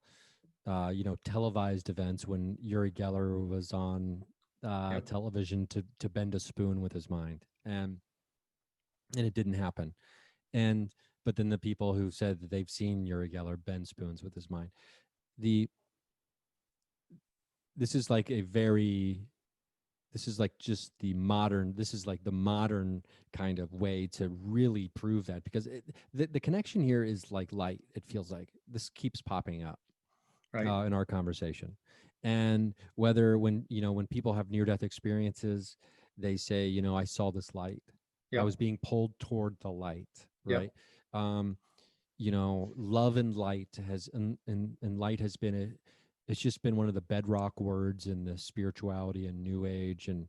televised events when Uri Geller was on Yep. television to bend a spoon with his mind, and it didn't happen. And but then the people who said that they've seen Uri Geller bend spoons with his mind, the this is like a very this is like just the modern this is like the modern kind of way to really prove that, because the connection here is like light. It feels like this keeps popping up Right. in our conversation. And whether when people have near death experiences, they say, I saw this light, I Yep. was being pulled toward the light, Yep. right? um love and light and light has been it's just been one of the bedrock words in the spirituality and new age and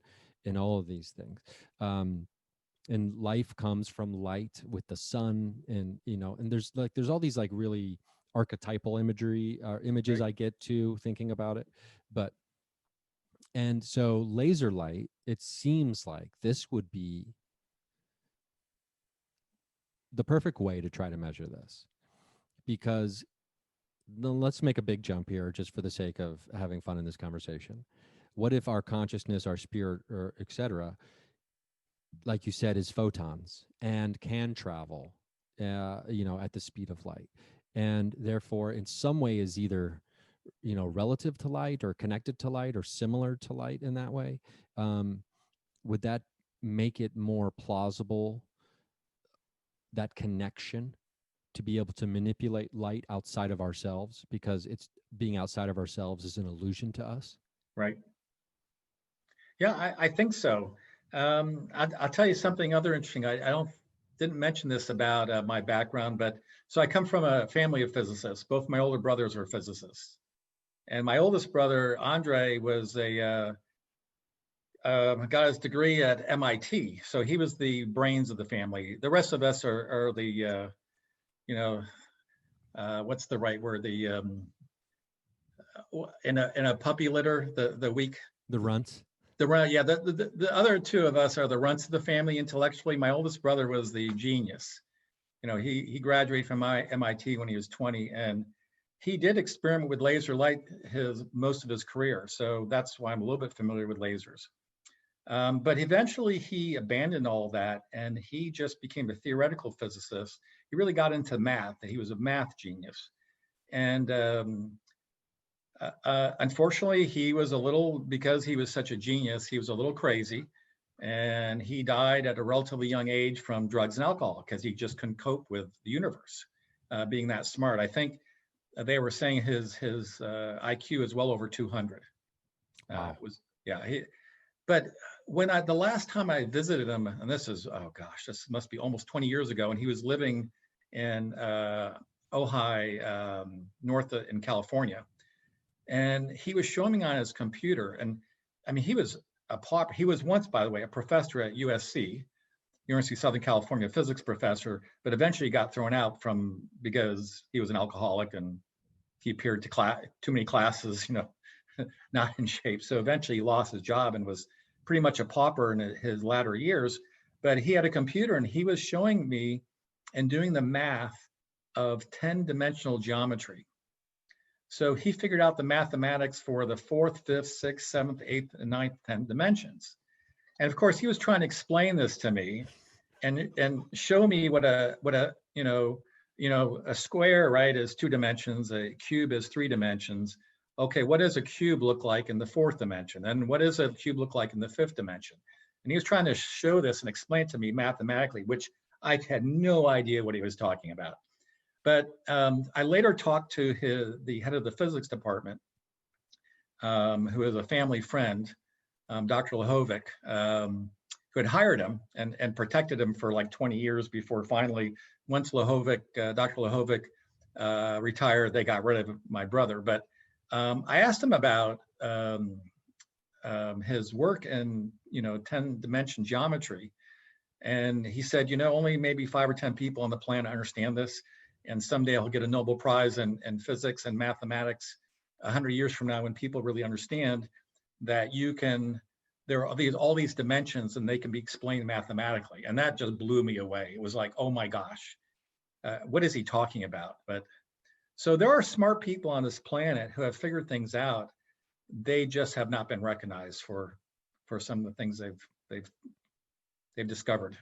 all of these things. um and life comes from light with the sun, and there's all these like really archetypal images Right. I get to thinking about it. But and so laser light, it seems like this would be the perfect way to try to measure this, because let's make a big jump here just for the sake of having fun in this conversation. What if our consciousness, our spirit, or etc., like you said, is photons and can travel, at the speed of light, and therefore, in some way, is either relative to light or connected to light or similar to light in that way? Um, would that make it more plausible, that connection, to be able to manipulate light outside of ourselves, because it's being outside of ourselves is an illusion to us? Right. Yeah, I think so. I'll tell you something other interesting. I don't didn't mention this about my background, but so I come from a family of physicists. Both my older brothers are physicists, and my oldest brother Andre was got his degree at MIT, so he was the brains of the family. The rest of us are the you know what's the right word, the in a puppy litter, the weak. The runts. Yeah, the other two of us are the runts of the family intellectually. My oldest brother was the genius. He graduated from MIT when he was 20, and he did experiment with laser light his most of his career. So that's why I'm a little bit familiar with lasers. But eventually he abandoned all that, and he just became a theoretical physicist. He really got into math. He was a math genius. And unfortunately, he was because he was such a genius, he was a little crazy. And he died at a relatively young age from drugs and alcohol because he just couldn't cope with the universe being that smart. I think they were saying his IQ is well over 200. Wow. Yeah. But the last time I visited him, and this is, oh gosh, this must be almost 20 years ago, and he was living in Ojai, north in California. And he was showing me on his computer. And I mean, he was he was once, by the way, a professor at USC, University of Southern California, physics professor, but eventually got thrown out because he was an alcoholic and he appeared to too many classes, not in shape. So eventually he lost his job and was pretty much a pauper in his latter years. But he had a computer and he was showing me and doing the math of 10-dimensional geometry. So he figured out the mathematics for the fourth, fifth, sixth, seventh, eighth, and ninth, 10th dimensions. And of course, he was trying to explain this to me and show me what a square, right, is 2 dimensions, a cube is 3 dimensions. Okay, what does a cube look like in the 4th dimension? And what does a cube look like in the 5th dimension? And he was trying to show this and explain to me mathematically, which I had no idea what he was talking about. But I later talked to the head of the physics department, who is a family friend, Dr. Lahovic, who had hired him and protected him for like 20 years before finally, once Dr. Lahovic retired, they got rid of my brother. But I asked him about his work in 10-dimension geometry. And he said, only maybe 5 or 10 people on the planet understand this. And someday I'll get a Nobel Prize in physics and mathematics 100 years from now when people really understand that you can, there are these all these dimensions and they can be explained mathematically. And that just blew me away. It was like, oh my gosh, what is he talking about? But so there are smart people on this planet who have figured things out. They just have not been recognized for some of the things they've they've discovered.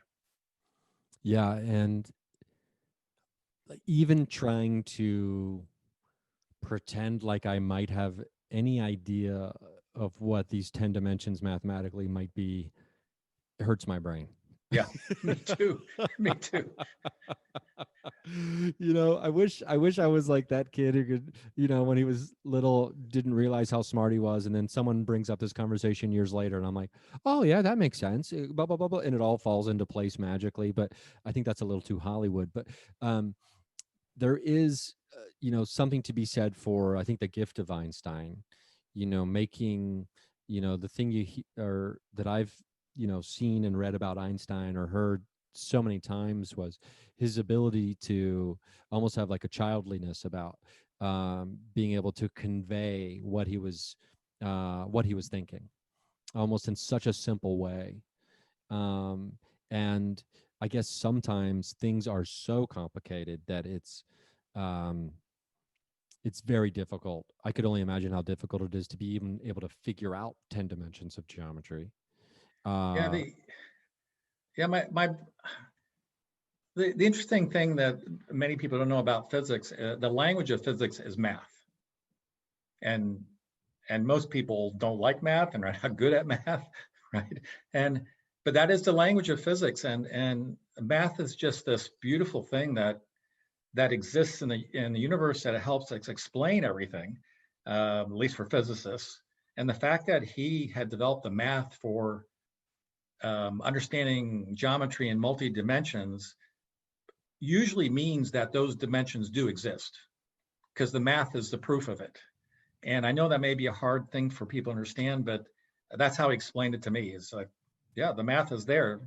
Yeah, and like, even trying to pretend like I might have any idea of what these 10 dimensions mathematically might be hurts my brain. Yeah, me too. Me too. I wish I was like that kid who could, when he was little, didn't realize how smart he was, and then someone brings up this conversation years later, and I'm like, oh yeah, that makes sense, blah blah blah blah, and it all falls into place magically. But I think that's a little too Hollywood. But um, there is, something to be said for, I think, the gift of Einstein. Making, the thing or that I've, seen and read about Einstein or heard so many times was his ability to almost have like a childliness about being able to convey what he was thinking, almost in such a simple way. um, and I guess sometimes things are so complicated that um, it's very difficult. I could only imagine how difficult it is to be even able to figure out 10 dimensions of geometry. Yeah, uh, my the interesting thing that many people don't know about physics, the language of physics is math, and most people don't like math and are not good at math, right? And but that is the language of physics, and math is just this beautiful thing that exists in the universe that helps us explain everything, at least for physicists. And the fact that he had developed the math for understanding geometry in multi dimensions usually means that those dimensions do exist because the math is the proof of it. And I know that may be a hard thing for people to understand, but that's how he explained it to me. It's like, yeah, the math is there.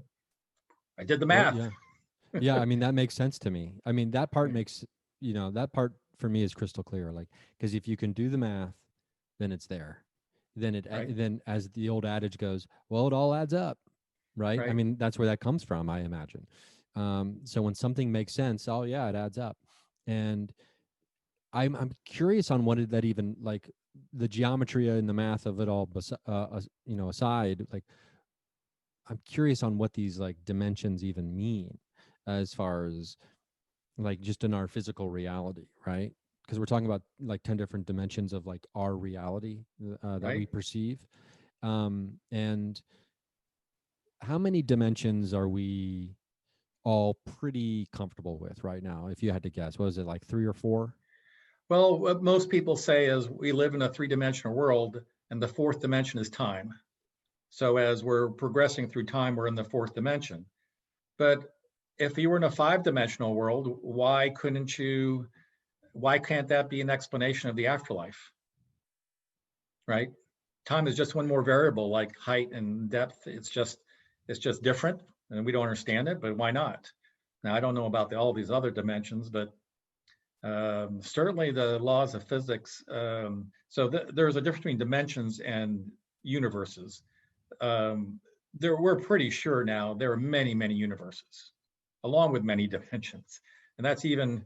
I did the well, math. yeah. Yeah, I mean, that makes sense to me. I mean, that part Right. makes, that part for me is crystal clear. Like, because if you can do the math, then it's there. Right. Then, as the old adage goes, well, it all adds up, right? I Right. mean, that's where that comes from, I imagine. So when something makes sense, oh yeah, it adds up. And I'm curious on that even, like, the geometry and the math of it all, aside, like, I'm curious on what these like dimensions even mean, as far as like just in our physical reality, right? Because we're talking about like 10 different dimensions of like our reality that Right. we perceive. And how many dimensions are we all pretty comfortable with right now? If you had to guess, what is it, like three or four? Well, what most people say is we live in a three-dimensional world, and the fourth dimension is time. So as we're progressing through time, we're in the fourth dimension. But if you were in a five-dimensional world, why can't that be an explanation of the afterlife, right? Time is just one more variable, like height and depth. It's just different, and we don't understand it. But why not? Now I don't know about all these other dimensions, but certainly the laws of physics. So there's a difference between dimensions and universes. Um, we're pretty sure now there are many, many universes, along with many dimensions, and that's even.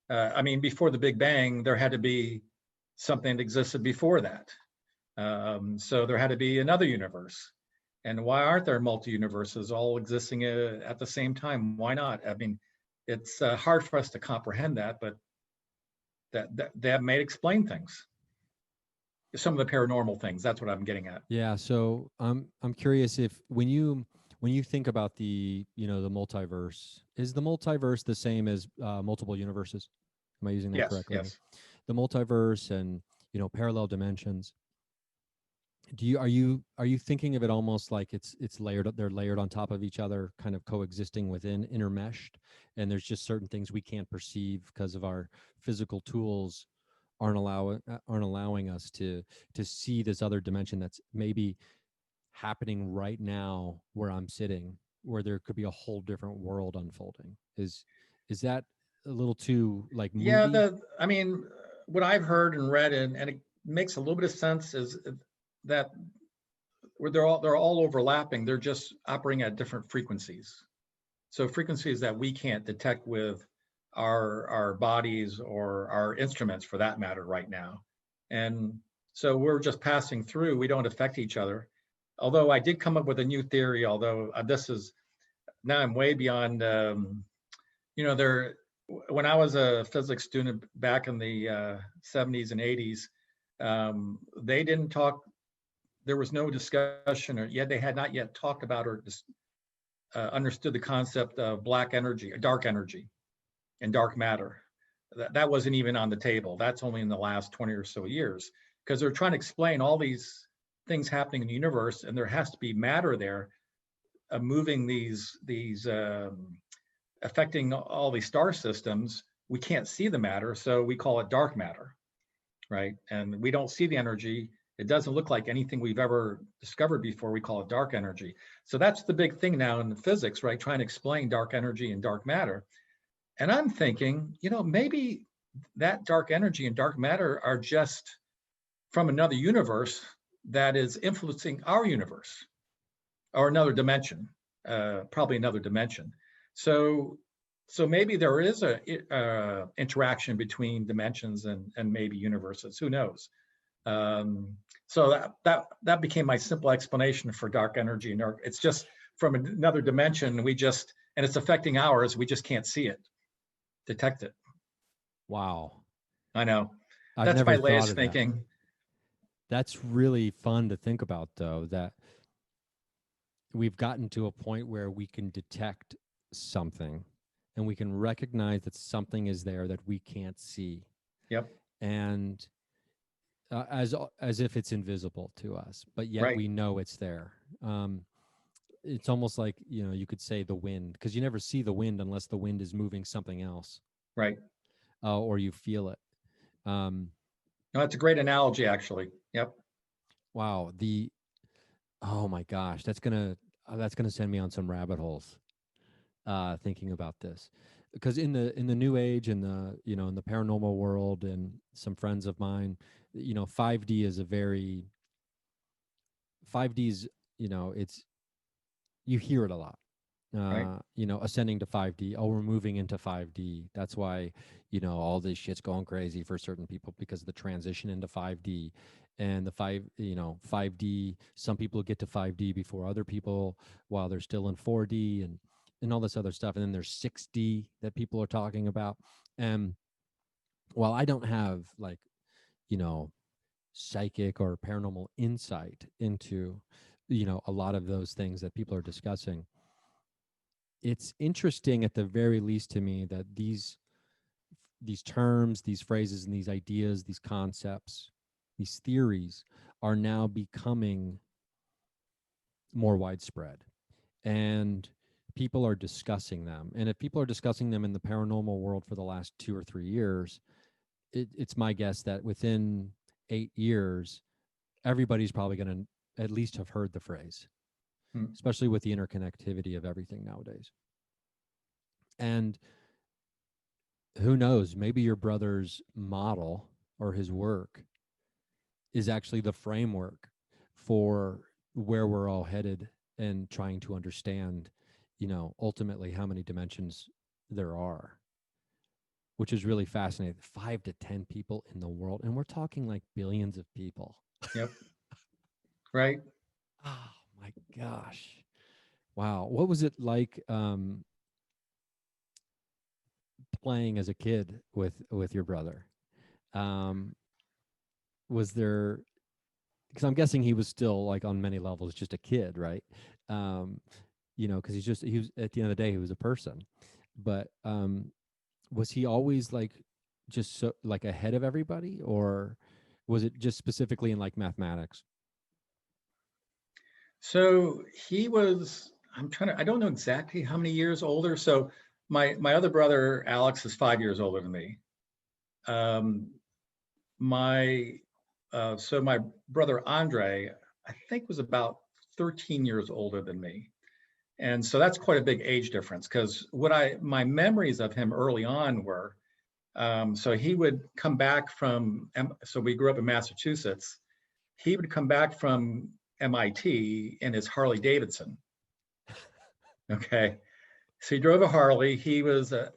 I mean, before the Big Bang, there had to be something that existed before that. So there had to be another universe. And why aren't there multi-universes all existing at the same time? Why not? I mean, it's hard for us to comprehend that, but that may explain things. Some of the paranormal things. That's what I'm getting at. Yeah, so I'm curious if when you think about the multiverse, is the multiverse the same as multiple universes? Am I using that Yes, correctly? Like yes. the multiverse and parallel dimensions. Are you thinking of it almost like it's layered they're layered on top of each other, kind of coexisting within, intermeshed, and there's just certain things we can't perceive because of our physical tools aren't allowing us to see this other dimension that's maybe happening right now where I'm sitting, where there could be a whole different world unfolding. Is that a little too like Yeah, movie? I mean, what I've heard and read, and makes a little bit of sense is that where they're all overlapping. They're just operating at different frequencies. So frequencies that we can't detect with our bodies or our instruments for that matter right now. And so we're just passing through. We don't affect each other. Although I did come up with a new theory, although this is, now I'm way beyond, there, when I was a physics student back in the 70s and 80s, they didn't talk, there was no discussion, or yet they had not yet talked about or understood the concept of black energy, dark energy, and dark matter. That wasn't even on the table. That's only in the last 20 or so years, because they're trying to explain all these things happening in the universe, and there has to be matter there, moving these affecting all these star systems. We can't see the matter, so we call it dark matter, right? And we don't see the energy. It doesn't look like anything we've ever discovered before. We call it dark energy. So that's the big thing now in physics, right? Trying to explain dark energy and dark matter. And I'm thinking, maybe that dark energy and dark matter are just from another universe that is influencing our universe, or another dimension, probably another dimension. So maybe there is a interaction between dimensions and maybe universes. Who knows? So that became my simple explanation for dark energy. And it's just from another dimension. And it's affecting ours. We just can't see it, detect it. Wow. I know. I've That's never my thought latest of that. thinking. That's really fun to think about, though, that we've gotten to a point where we can detect something and we can recognize that something is there that we can't see. Yep. And as if it's invisible to us, but yet Right. we know it's there. It's almost like, you could say the wind, because you never see the wind unless the wind is moving something else. Right. Or you feel it. No, that's a great analogy, actually. Yep. Wow. Oh my gosh, that's gonna send me on some rabbit holes. Thinking about this, because in the new age, and in the paranormal world, and some friends of mine, 5D is 5D's, it's, you hear it a lot. Right. Ascending to 5D. Oh, we're moving into 5D. That's why, all this shit's going crazy for certain people, because of the transition into 5D. And the 5D, some people get to 5D before other people while they're still in 4D, and all this other stuff. And then there's 6D that people are talking about. And while I don't have, like, psychic or paranormal insight into, a lot of those things that people are discussing, it's interesting at the very least to me that these terms, these phrases, and these ideas, these concepts, these theories are now becoming more widespread, and people are discussing them. And if people are discussing them in the paranormal world for the last 2 or 3 years, it's my guess that within 8 years, everybody's probably going to at least have heard the phrase, especially with the interconnectivity of everything nowadays. And who knows, maybe your brother's model or his work is actually the framework for where we're all headed, and trying to understand, ultimately how many dimensions there are, which is really fascinating. 5 to 10 people in the world, and we're talking like billions of people. Yep. Right. Oh my gosh. Wow. What was it like playing as a kid with your brother? Was there, because I'm guessing he was still, like, on many levels just a kid, right? Because he was, at the end of the day, he was a person. But was he always, like, just so, like, ahead of everybody, or was it just specifically in, like, mathematics? So he was, I don't know exactly how many years older. So my other brother, Alex, is 5 years older than me. So my brother, Andre, I think was about 13 years older than me. And so that's quite a big age difference, because my memories of him early on were So he would come back from, so we grew up in Massachusetts. He would come back from MIT in his Harley Davidson. Okay. So he drove a Harley. He was a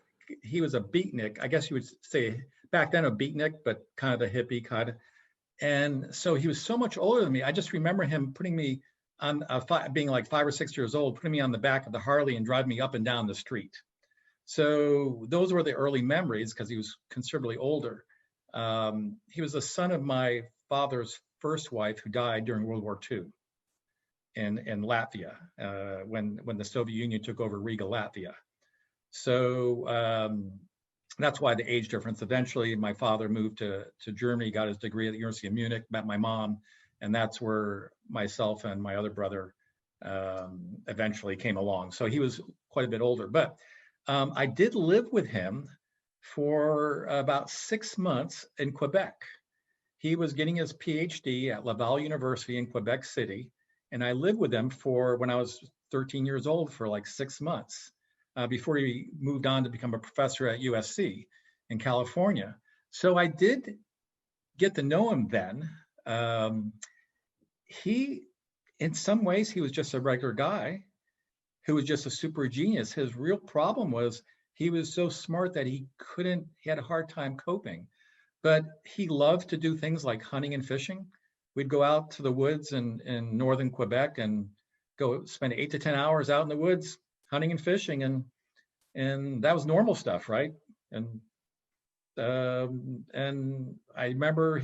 beatnik. I guess you would say back then a beatnik, but kind of a hippie kind of. And so he was so much older than me. I just remember him putting me on being like 5 or 6 years old, putting me on the back of the Harley and driving me up and down the street. So those were the early memories because he was considerably older. He was the son of my father's first wife who died during World War II in Latvia when the Soviet Union took over Riga, Latvia. So that's why the age difference. Eventually, my father moved to Germany, got his degree at the University of Munich, met my mom, and that's where myself and my other brother eventually came along. So he was quite a bit older. But I did live with him for about 6 months in Quebec. He was getting his PhD at Laval University in Quebec City, and I lived with him for when I was 13 years old for like 6 months before he moved on to become a professor at USC in California. So I did get to know him then. He, in some ways, he was just a regular guy who was just a super genius. His real problem was he was so smart that he had a hard time coping. But he loved to do things like hunting and fishing. We'd go out to the woods in northern Quebec and go spend 8 to 10 hours out in the woods hunting and fishing, and that was normal stuff, right? And I remember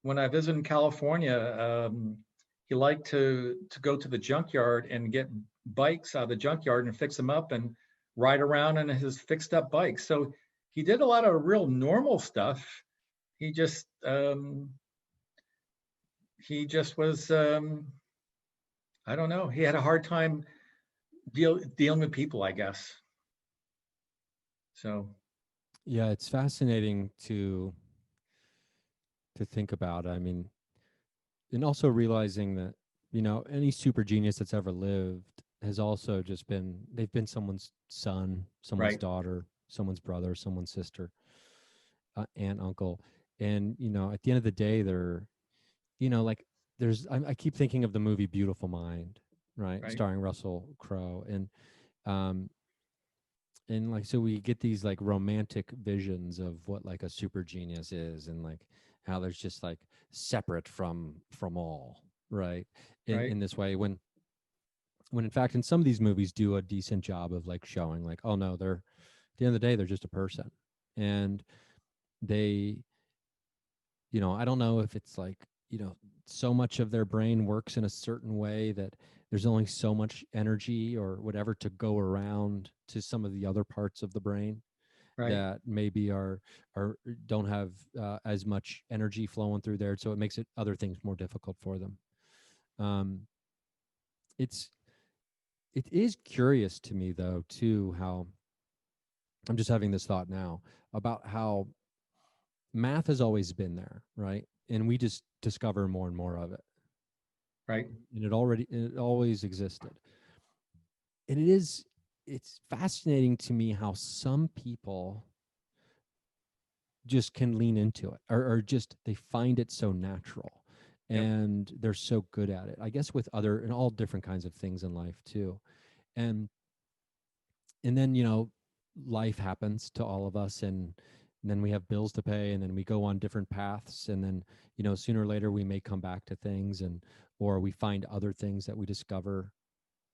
when I visited in California, he liked to go to the junkyard and get bikes out of the junkyard and fix them up and ride around on his fixed up bike. So he did a lot of real normal stuff. He just was I don't know. He had a hard time dealing with people, I guess. So Yeah, it's fascinating to think about. I mean, and also realizing that, any super genius that's ever lived has also just they've been someone's son, someone's right, daughter, someone's brother, someone's sister, aunt, uncle. And, at the end of the day, they're, like I keep thinking of the movie Beautiful Mind, right? right, Starring Russell Crowe. Um, and like, so we get these like romantic visions of what like a super genius is, and like how there's just like separate from all, right? right, In this way, when in fact in some of these movies do a decent job of like showing like, oh no, they're at the end of the day they're just a person. And they, I don't know if it's like, so much of their brain works in a certain way that there's only so much energy or whatever to go around to some of the other parts of the brain right. that maybe are don't have as much energy flowing through there, so it makes other things more difficult for them. um it's it is curious to me though too, how I'm just having this thought now about how math has always been there, right? And we just discover more and more of it. Right. And it always existed. And it's fascinating to me how some people just can lean into it, or just they find it so natural Yep. and they're so good at it. I guess with other and all different kinds of things in life too. And then, life happens to all of us, and then we have bills to pay, and then we go on different paths, and then, sooner or later we may come back to things, or we find other things that we discover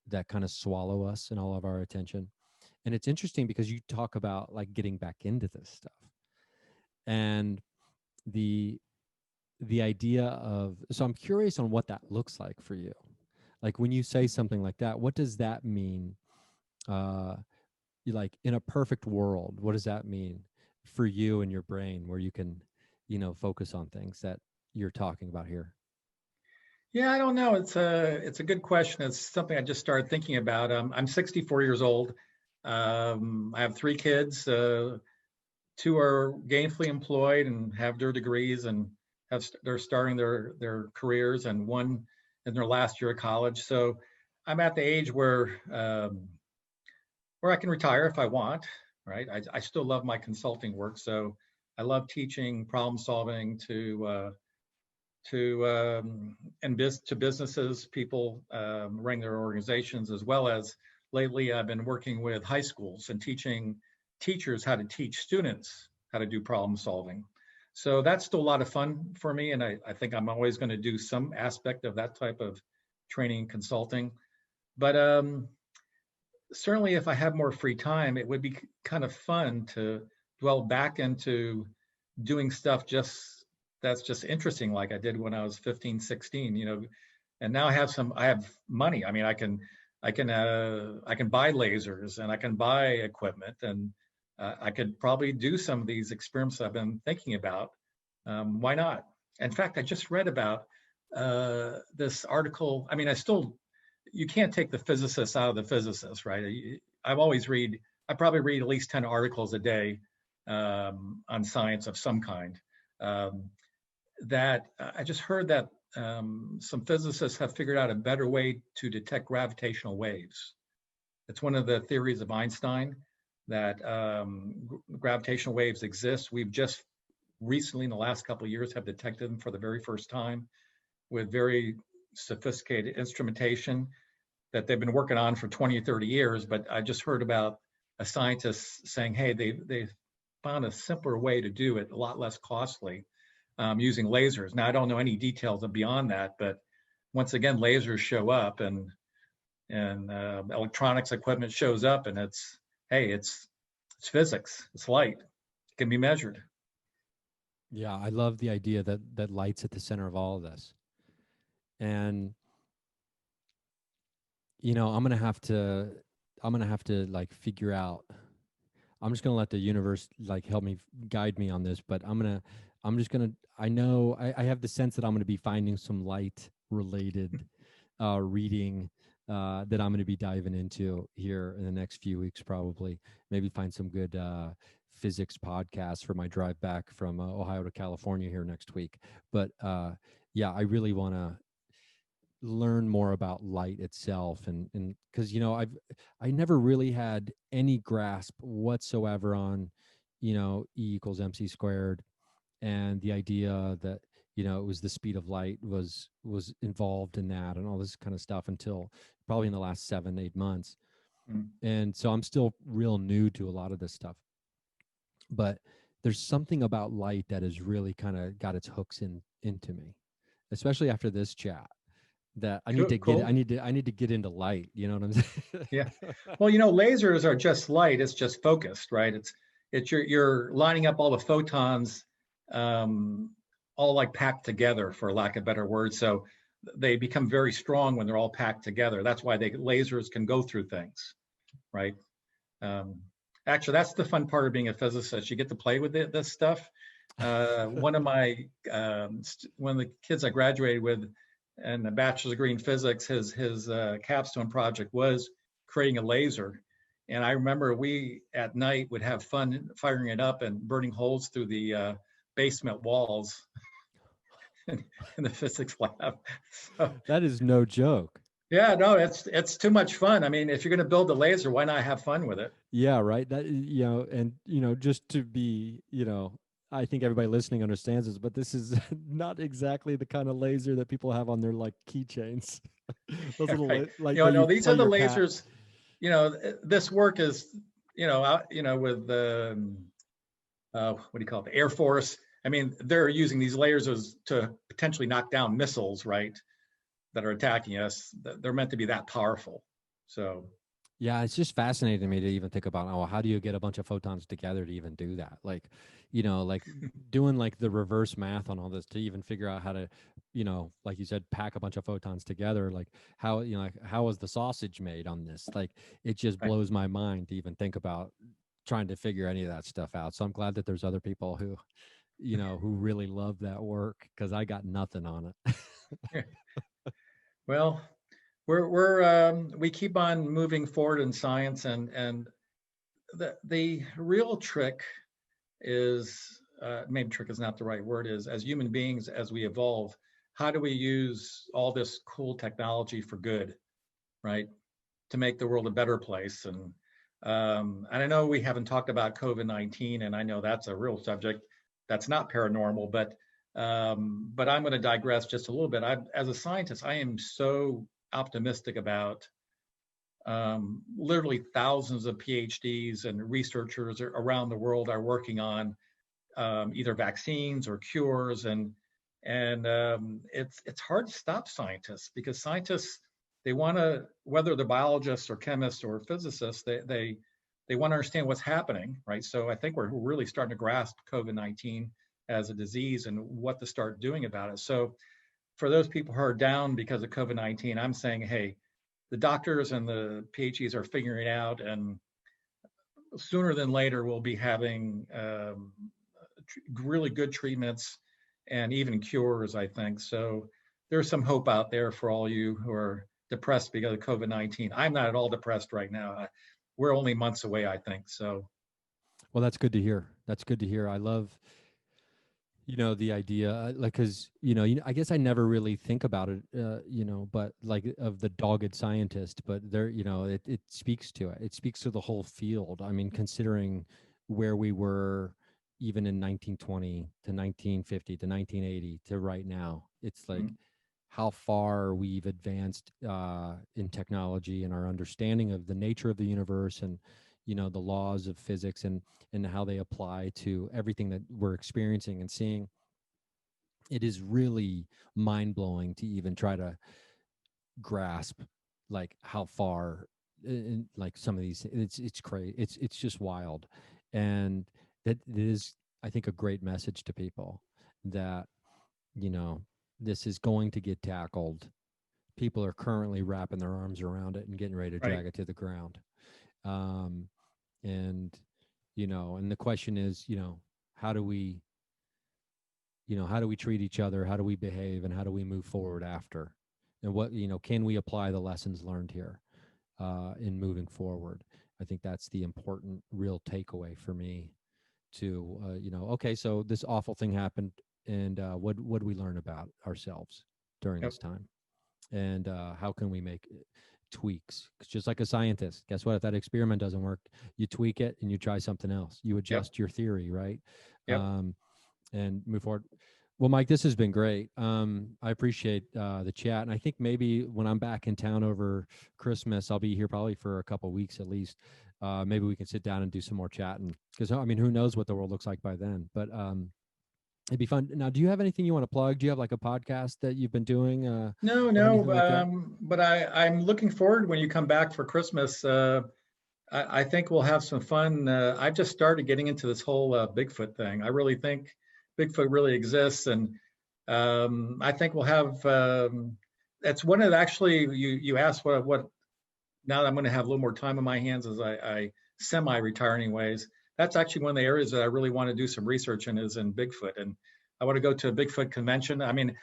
that kind of swallow us and all of our attention. And it's interesting because you talk about like getting back into this stuff, and the idea of, so I'm curious on what that looks like for you. Like when you say something like that, what does that mean? Like in a perfect world, what does that mean for you and your brain, where you can, focus on things that you're talking about here? Yeah, I don't know. It's a good question. It's something I just started thinking about. I'm 64 years old. I have 3 kids. Two are gainfully employed and have their degrees and they're starting their careers, and one in their last year of college. So I'm at the age where I can retire if I want. right? I still love my consulting work. So I love teaching problem solving to businesses, people running their organizations, as well as lately I've been working with high schools and teaching teachers how to teach students how to do problem solving. So that's still a lot of fun for me, and I think I'm always going to do some aspect of that type of training and consulting. But certainly, if I have more free time, it would be kind of fun to dwell back into doing stuff just that's just interesting, like I did when I was 15, 16, and now I have money. I mean, I can buy lasers and I can buy equipment, and I could probably do some of these experiments I've been thinking about. Why not? In fact, I just read about this article. I mean, you can't take the physicists out of the physicists, right? I probably read at least 10 articles a day on science of some kind. That I just heard that some physicists have figured out a better way to detect gravitational waves. It's one of the theories of Einstein that gravitational waves exist. We've just recently, in the last couple of years, have detected them for the very first time with very sophisticated instrumentation that they've been working on for 20 or 30 years. But I just heard about a scientist saying, hey, they found a simpler way to do it, a lot less costly, using lasers. Now, I don't know any details beyond that, but once again, lasers show up and electronics equipment shows up, and it's physics, it's light, it can be measured. Yeah, I love the idea that light's at the center of all of this. And I'm gonna have to like figure out. I'm just gonna let the universe like help me guide me on this, but I'm just gonna. I know I have the sense that I'm gonna be finding some light related reading that I'm gonna be diving into here in the next few weeks, probably. Maybe find some good physics podcasts for my drive back from Ohio to California here next week. But yeah, I really want to learn more about light itself, and because I never really had any grasp whatsoever on E equals mc squared, and the idea that it was the speed of light was involved in that and all this kind of stuff until probably in the last 7-8 months. Mm. And so I'm still real new to a lot of this stuff, but there's something about light that has really kind of got its hooks into me, especially after this chat, that I need to get Cool. I need to get into light. You know what I'm saying? Yeah. Well, lasers are just light. It's just focused, right? It's you're lining up all the photons, all like packed together, for lack of a better word. So they become very strong when they're all packed together. That's why lasers can go through things, right? Um, Actually, that's the fun part of being a physicist. You get to play with this stuff. One of the kids I graduated with and a bachelor's degree in physics, his capstone project was creating a laser. And I remember we at night would have fun firing it up and burning holes through the basement walls in the physics lab. So, That is no joke. yeah, no, it's too much fun. I mean, if you're going to build a laser, why not have fun with it? Yeah, right. That and just to be, I think everybody listening understands this, but this is not exactly the kind of laser that people have on their like keychains. Those Yeah, little right. like that No, you these play are the your cat. lasers. This work is, with what do you call it, the Air Force. I mean, they're using these lasers to potentially knock down missiles, right, that are attacking us. They're meant to be that powerful. So, Yeah, it's just fascinating to me to even think about, oh, how do you get a bunch of photons together to even do that? Like, like doing like the reverse math on all this to even figure out how to, like you said, pack a bunch of photons together. Like how, like how was the sausage made on this? Like it just right. blows my mind to even think about trying to figure any of that stuff out. So I'm glad that there's other people who, who really love that work, because I got nothing on it. Well, we keep on moving forward in science, and the real trick is, maybe trick is not the right word, is as human beings, as we evolve, how do we use all this cool technology for good, right? To make the world a better place. And And I know we haven't talked about COVID-19, and I know that's a real subject that's not paranormal, but I'm going to digress just a little bit. As a scientist, I am so optimistic about literally thousands of PhDs and researchers around the world are working on either vaccines or cures, and it's hard to stop scientists because scientists, they want to, whether they're biologists or chemists or physicists, they want to understand what's happening, right? So I think we're really starting to grasp COVID-19 as a disease and what to start doing about it. So for those people who are down because of COVID-19, I'm saying, hey, the doctors and the PhDs are figuring it out, and sooner than later we'll be having really good treatments and even cures, I think. So there's some hope out there for all you who are depressed because of COVID-19. I'm not at all depressed right now. We're only months away, I think. So, Well, that's good to hear. That's good to hear. I love, the idea, like, because I guess I never really think about it, but like of the dogged scientist, but there, it speaks to it. It speaks to the whole field. I mean, considering where we were even in 1920 to 1950 to 1980 to right now, it's like mm, how far we've advanced in technology and our understanding of the nature of the universe, and the laws of physics, and how they apply to everything that we're experiencing and seeing. It is really mind-blowing to even try to grasp like how far in like some of these, it's crazy, it's just wild. And that it is, I think, a great message to people that you know this is going to get tackled. People are currently wrapping their arms around it and getting ready to right, drag it to the ground. um and and the question is, how do we how do we treat each other, how do we behave, and how do we move forward after, and what, can we apply the lessons learned here in moving forward. I think that's the important real takeaway for me to okay, so this awful thing happened, and what do we learn about ourselves during yep, this time, and how can we make tweaks? 'Cause just like a scientist, guess what? If that experiment doesn't work, you tweak it and you try something else. You yep, adjust your theory, right? yep. Um, and move forward. Well, Mike, this has been great. I appreciate the chat, and I think maybe when I'm back in town over Christmas, I'll be here probably for a couple of weeks at least. Maybe we can sit down and do some more chatting, because I mean, who knows what the world looks like by then? But it'd be fun. Now, do you have anything you want to plug? Do you have like a podcast that you've been doing, No, or anything no, like that? but I'm looking forward when you come back for Christmas. I think we'll have some fun. I've just started getting into this whole Bigfoot thing. I really think Bigfoot really exists, and I think we'll have. That's one of the, actually you asked what. Now that I'm going to have a little more time on my hands as I semi-retire anyways. That's actually one of the areas that I really want to do some research in, is in Bigfoot, and I want to go to a Bigfoot convention. I mean,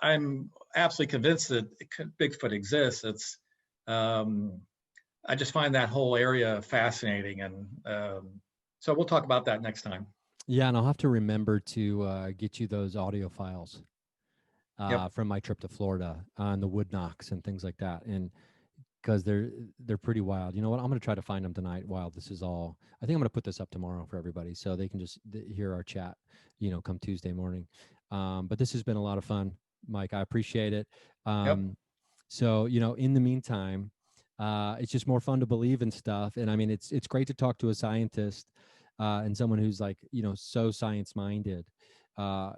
I'm absolutely convinced that Bigfoot exists. It's I just find that whole area fascinating, and so we'll talk about that next time. Yeah, and I'll have to remember to get you those audio files Yep. from my trip to Florida on the wood knocks and things like that, and because they're pretty wild. You know what? I'm going to try to find them tonight while this is all. I think I'm going to put this up tomorrow for everybody, so they can just hear our chat, come Tuesday morning. But this has been a lot of fun, Mike. I appreciate it. Yep. So in the meantime, it's just more fun to believe in stuff, and I mean, it's great to talk to a scientist and someone who's like so science minded, at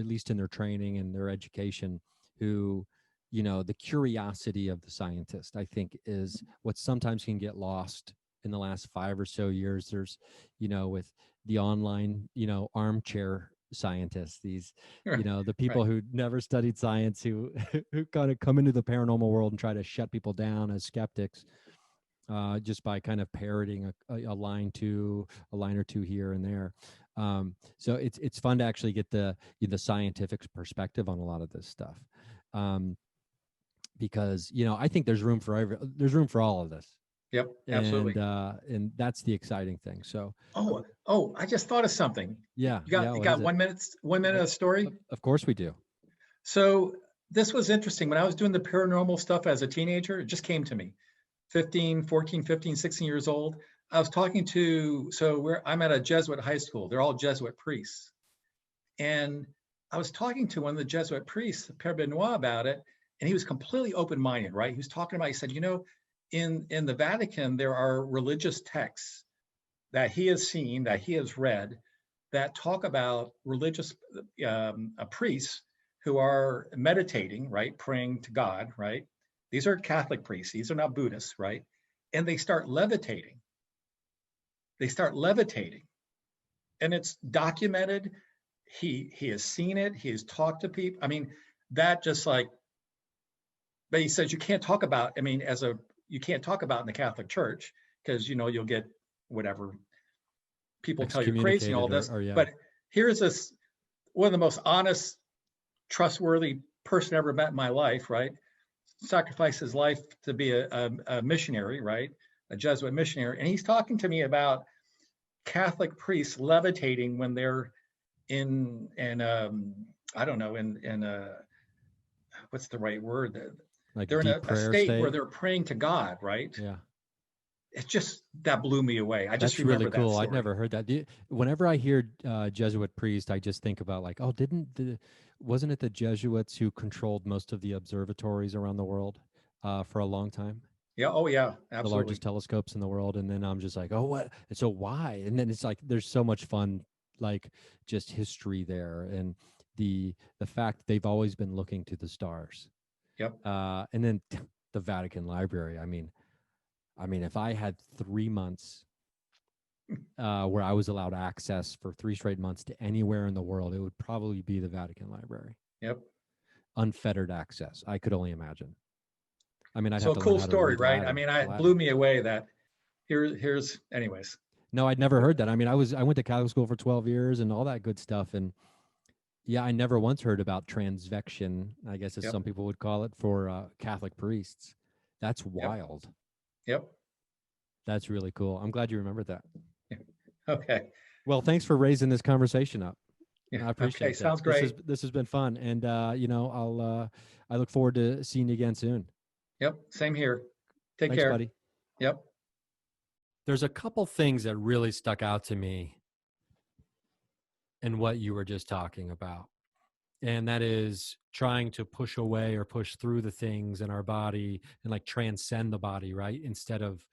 least in their training and their education, who the curiosity of the scientist, I think, is what sometimes can get lost in the last 5 or so years. There's with the online armchair scientists, these the people Right. who never studied science, who who kind of come into the paranormal world and try to shut people down as skeptics, just by kind of parroting a a line or two here and there. So it's fun to actually get the scientific perspective on a lot of this stuff, because I think there's room for all of this, Yep. and Absolutely. that's the exciting thing. So Oh, I just thought of something. yeah, You got yeah. you What is got it? 1 minute, 1 minute of story. Of course we do. So this was interesting. When I was doing the paranormal stuff as a teenager, it just came to me. 14, 15, 16 years old. I was talking to, I'm at a Jesuit high school. They're all Jesuit priests. And I was talking to one of the Jesuit priests, Père Benoit, about it. And he was completely open-minded, right? He was talking about, he said, in the Vatican, there are religious texts that he has seen, that he has read, that talk about religious priests who are meditating, right? Praying to God, right? These are Catholic priests. These are not Buddhists, right? And they start levitating. And it's documented. He has seen it. He has talked to people. I mean, that just like, but he says you can't talk about, you can't talk about in the Catholic Church because, you'll get whatever people tell you crazy and all this. Yeah. But here's this, one of the most honest, trustworthy person I ever met in my life, right? Sacrificed his life to be a missionary, right? A Jesuit missionary. And he's talking to me about Catholic priests levitating when they're in I don't know, what's the right word? Like they're in deep a prayer state where they're praying to God, right? Yeah. It just, that blew me away. I just That's really remember cool. that story. I'd never heard that. Whenever I hear Jesuit priest, I just think about like, oh, wasn't it the Jesuits who controlled most of the observatories around the world for a long time? Yeah. Oh, yeah. The Absolutely. largest telescopes in the world. And then I'm just like, oh, what? So why? And then it's like, there's so much fun, like just history there. And the fact they've always been looking to the stars. Yep. And then the Vatican Library. I mean, if I had 3 months where I was allowed access for 3 straight months to anywhere in the world, it would probably be the Vatican Library. Yep. Unfettered access. I could only imagine. I mean, I'd so have to cool learn how to story, read right? Latin, It blew me away that here's anyways. No, I'd never heard that. I mean, I went to Catholic school for 12 years and all that good stuff. And yeah, I never once heard about transvection, I guess as Yep. some people would call it, for Catholic priests. That's wild. Yep. That's really cool. I'm glad you remembered that. Okay. Well, thanks for raising this conversation up. Yeah. I appreciate Okay. that. Sounds great. This has been fun. And, I look forward to seeing you again soon. Yep. Same here. Take Thanks, care. buddy. Yep. There's a couple things that really stuck out to me in what you were just talking about. And that is trying to push away or push through the things in our body and like transcend the body, right? Instead of